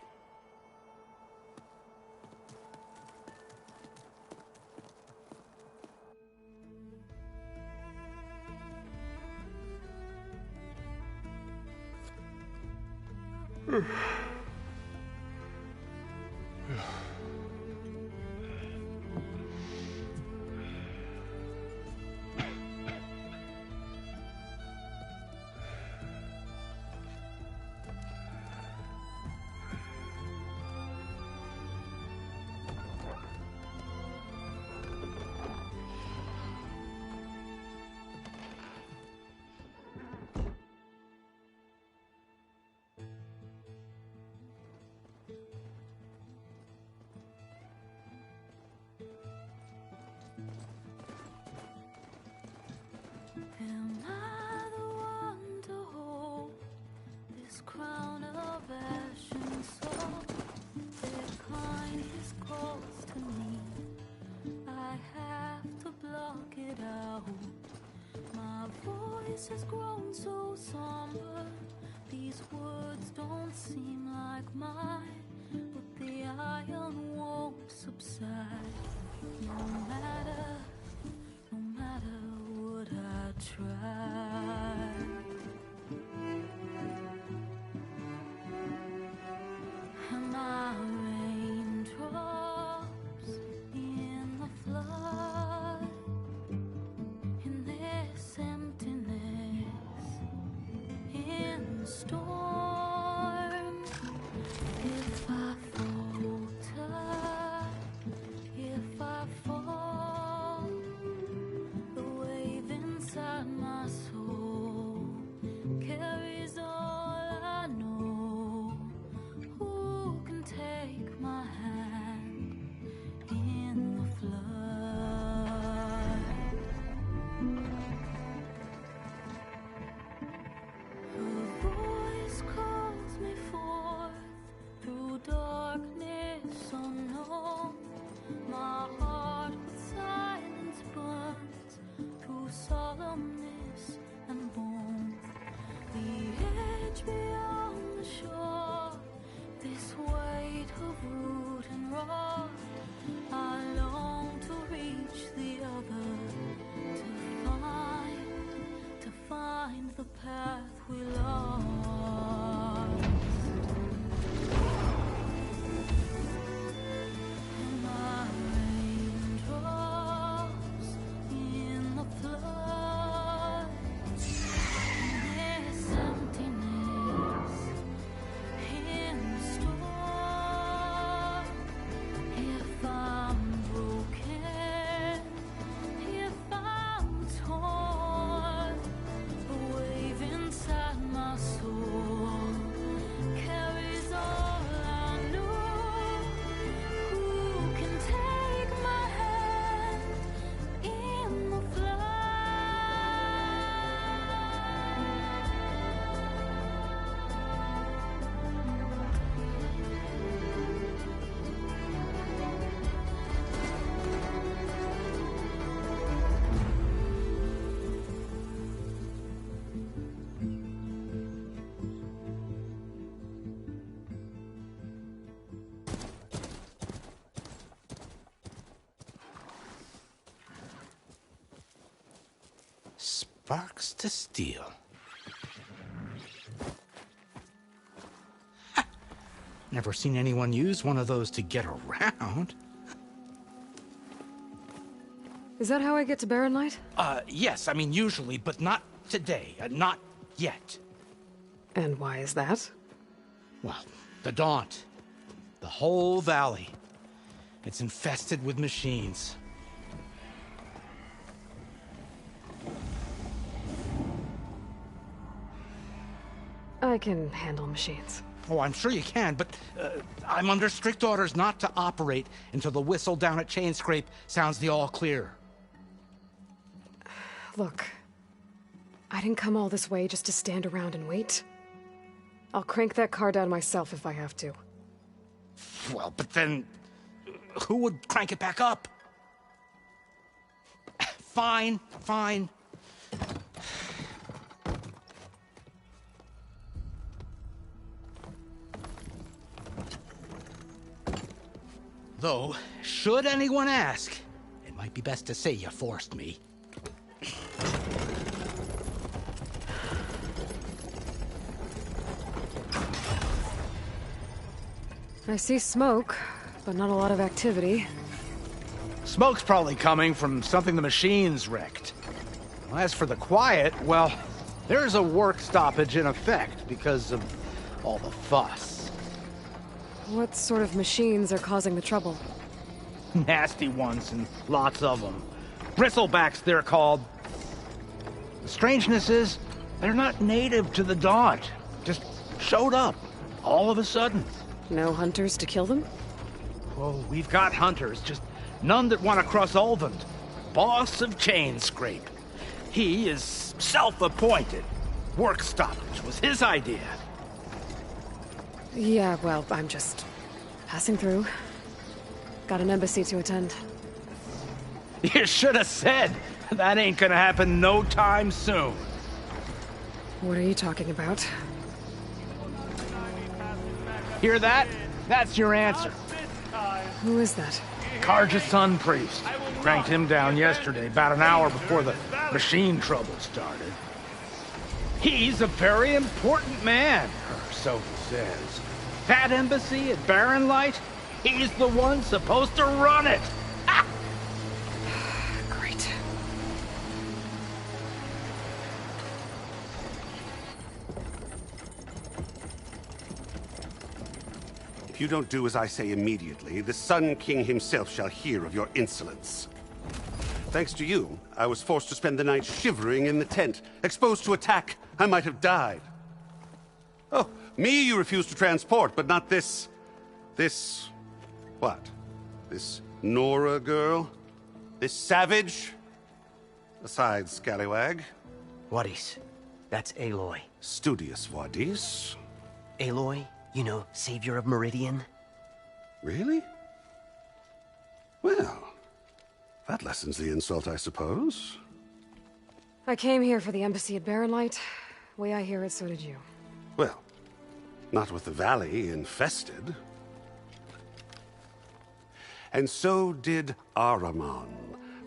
Am I the one to hold this crown of ash and salt? Their kindness calls to me. I have to block it out. My voice has grown so somber. These words don't seem like mine, but the iron won't subside. No matter what I try. Am I raindrops in the flood? In this emptiness, in the storm. If I falter, if I fall, the wave inside my soul carries all I know. Who can take my hand in the flood? Her voice calls me forth through darkness unknown. My heart with silence burns through solemnness and bone. The edge beyond the shore, this weight of root and rod. I long to reach the other, to find the path we lost. Am I raindrops in the flood? In this emptiness, in the storm. If I'm broken, if I'm torn, the wave inside my soul carries all I know. Who can take my hand in the flood? Sparks to steel. Ha! Never seen anyone use one of those to get around. Is that how I get to Barren Light? Yes, I mean usually, but not today. Not yet. And why is that? Well, the Daunt. The whole valley. It's infested with machines. I can handle machines. Oh, I'm sure you can, but I'm under strict orders not to operate until the whistle down at Chainscrape sounds the all clear. Look, I didn't come all this way just to stand around and wait. I'll crank that car down myself if I have to. Well, but then who would crank it back up? Fine, fine. Though, should anyone ask, it might be best to say you forced me. I see smoke, but not a lot of activity. Smoke's probably coming from something the machines wrecked. As for the quiet, well, there's a work stoppage in effect because of all the fuss. What sort of machines are causing the trouble? Nasty ones, and lots of them. Bristlebacks, they're called. The strangeness is, they're not native to the Daunt. Just showed up, all of a sudden. No hunters to kill them? Oh, we've got hunters, just none that want to cross Ulvund. Boss of Chainscrape. He is self-appointed. Work stoppage was his idea. Yeah, well, I'm just passing through. Got an embassy to attend. You should have said. That ain't gonna happen no time soon. What are you talking about? Hear that? That's your answer. Who is that? Karja's Sun Priest. Cranked him down yesterday, about an hour before the machine trouble started. He's a very important man, or so he says. That embassy at Barren Light, he's the one supposed to run it. Ah! Great. If you don't do as I say immediately, the Sun King himself shall hear of your insolence. Thanks to you, I was forced to spend the night shivering in the tent. Exposed to attack, I might have died. Oh, me you refuse to transport, but not this... what? This Nora girl? This savage? Besides, scallywag. Wadis. That's Aloy. Studious Wadis. Aloy, you know, savior of Meridian. Really? Well, that lessens the insult, I suppose. I came here for the embassy at Barren Light. Way I hear it, so did you. Well, not with the valley infested. And so did Ahriman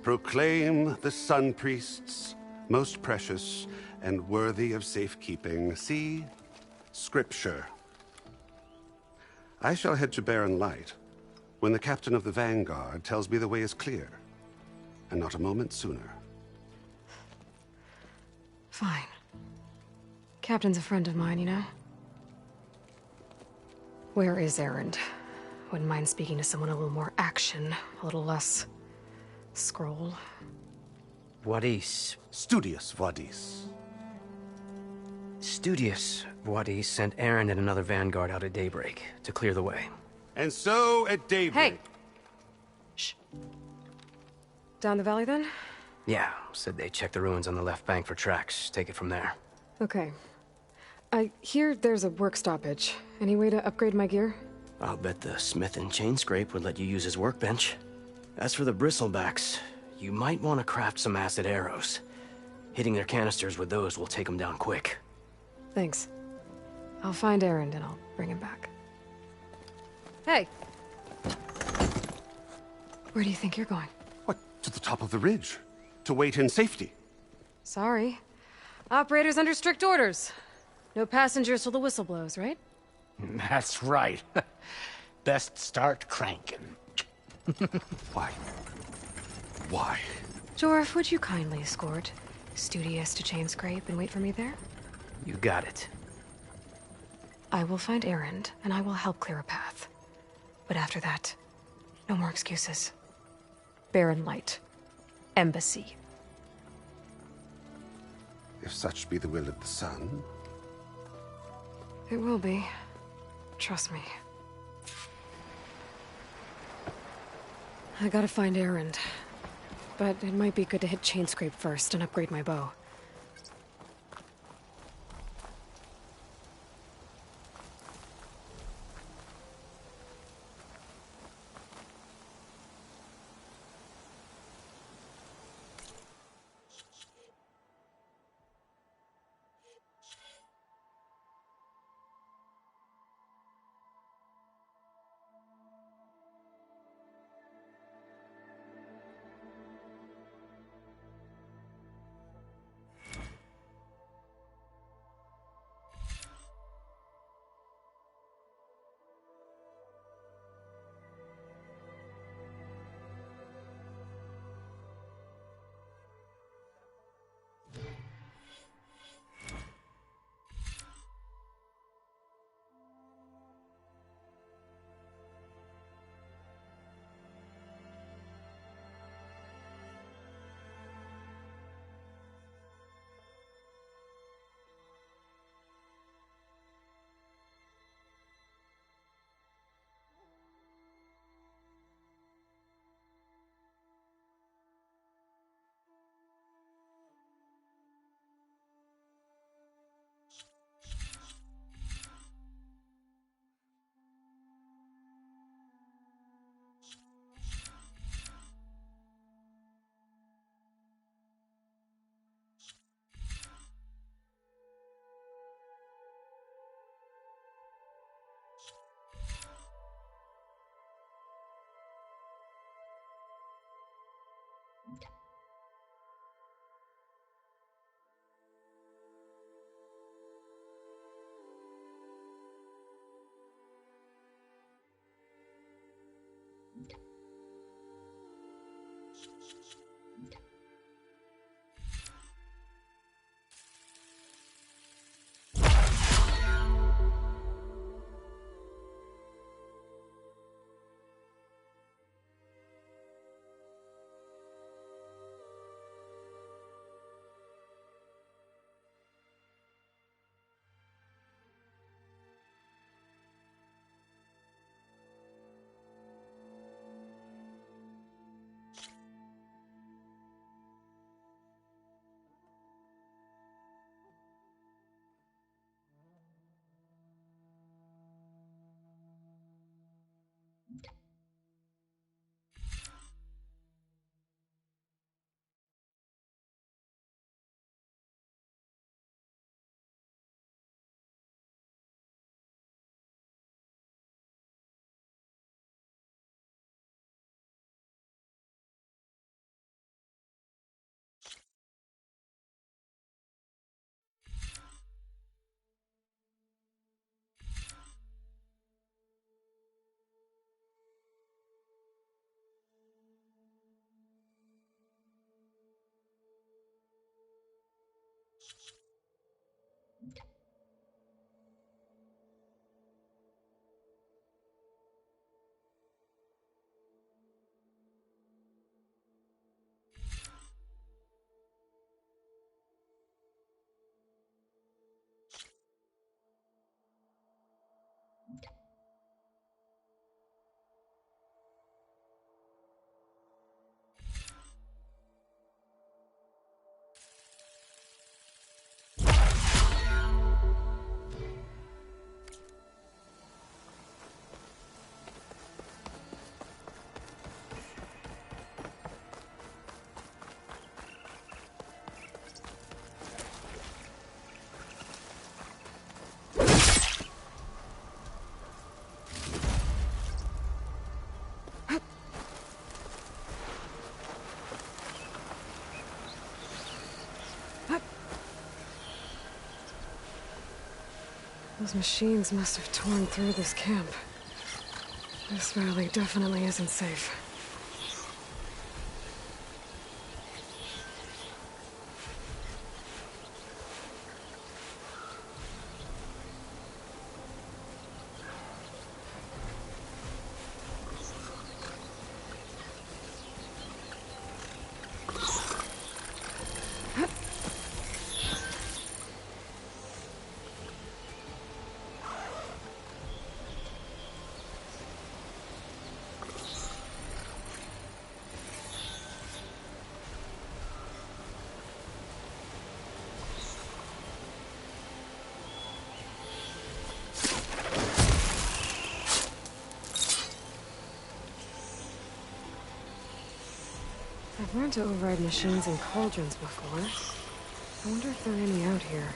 proclaim the Sun Priests most precious and worthy of safekeeping. See? Scripture. I shall head to Barren Light when the captain of the Vanguard tells me the way is clear, and not a moment sooner. Fine. Captain's a friend of mine, you know? Where is Erend? Wouldn't mind speaking to someone a little more action, a little less... scroll. Wadis. Studious Wadis. Studious Wadis sent Erend and another Vanguard out at daybreak to clear the way. And so at daybreak... Hey! Shh. Down the valley, then? Yeah, said they checked the ruins on the left bank for tracks. Take it from there. Okay. I hear there's a work stoppage. Any way to upgrade my gear? I'll bet the smith in Chainscrape would let you use his workbench. As for the bristlebacks, you might want to craft some acid arrows. Hitting their canisters with those will take them down quick. Thanks. I'll find Erend and I'll bring him back. Hey! Where do you think you're going? What, to the top of the ridge? To wait in safety? Sorry. Operator's under strict orders. No passengers till the whistle blows, right? That's right. Best start cranking. Why? Why? Jorf, would you kindly escort Studious to Chainscrape and wait for me there? You got it. I will find Erend, and I will help clear a path. But after that, no more excuses. Barren Light. Embassy. If such be the will of the sun. It will be. Trust me. I gotta find Erend. But it might be good to hit Chainscrape first and upgrade my bow. Those machines must have torn through this camp. This valley definitely isn't safe. I've learned to override machines and cauldrons before. I wonder if there are any out here.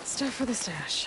Stuff for the stash.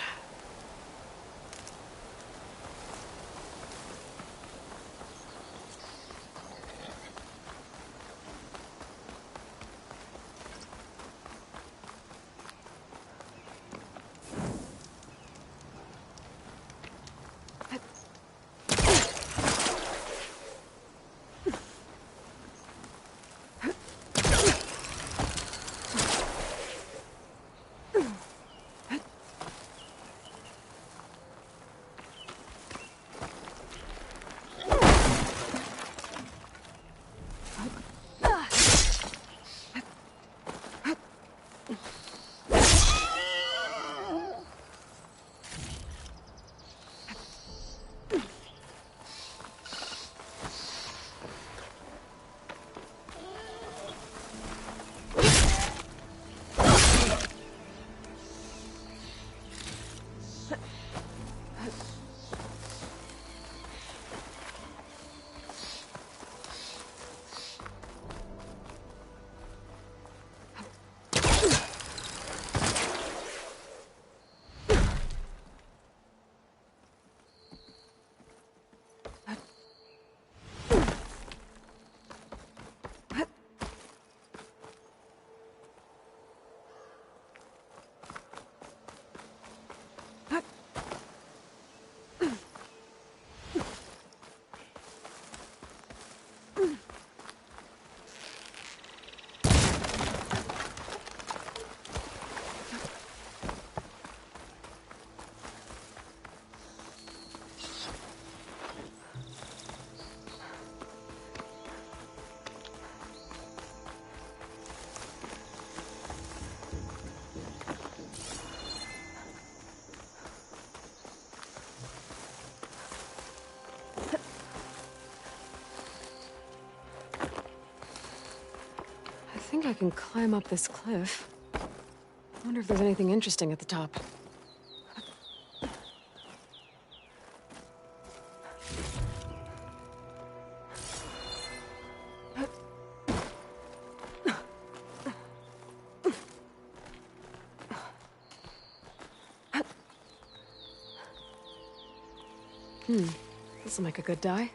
I think I can climb up this cliff. I wonder if there's anything interesting at the top. This'll make a good dye.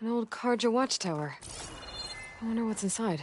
An old Karja watchtower. I wonder what's inside.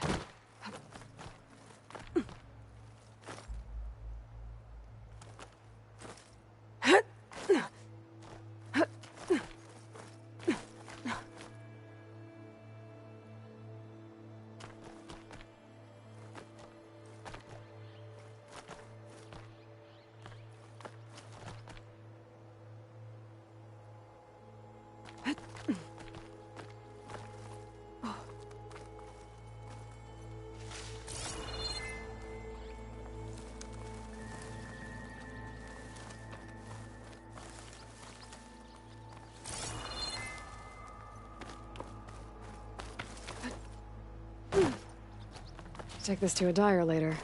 Take this to a dyer later.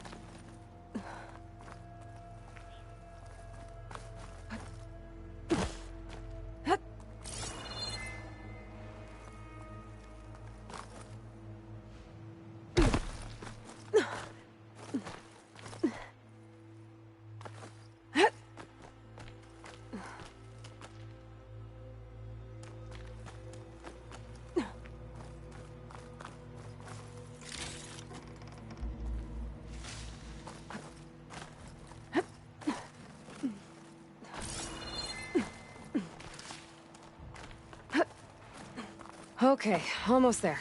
Okay, almost there.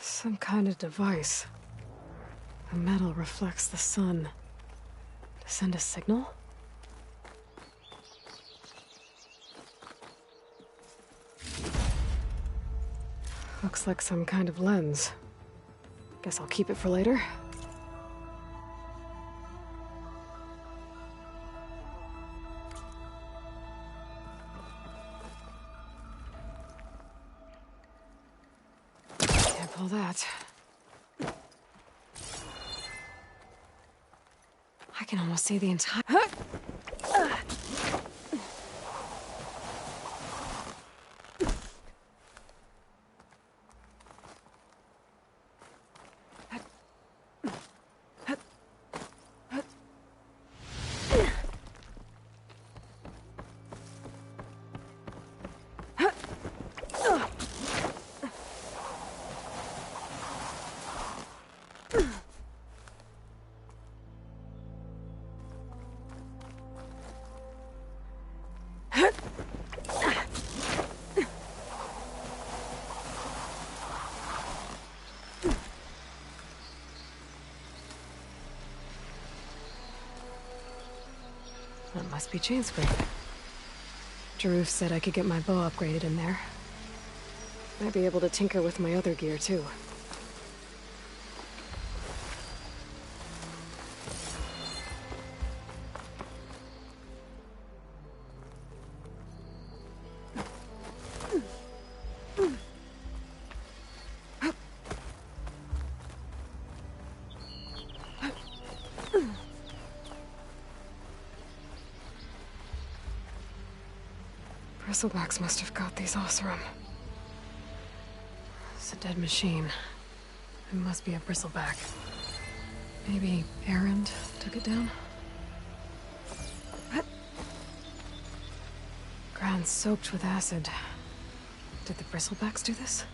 Some kind of device. The metal reflects the sun. To send a signal? Looks like some kind of lens. Guess I'll keep it for later. Can't pull that. I can almost see the entire... That must be chain scrape. Jaruf said I could get my bow upgraded in there. Might be able to tinker with my other gear, too. Bristlebacks must have got these Oseram. It's a dead machine. It must be a bristleback. Maybe Erend took it down? Ground soaked with acid. Did the bristlebacks do this?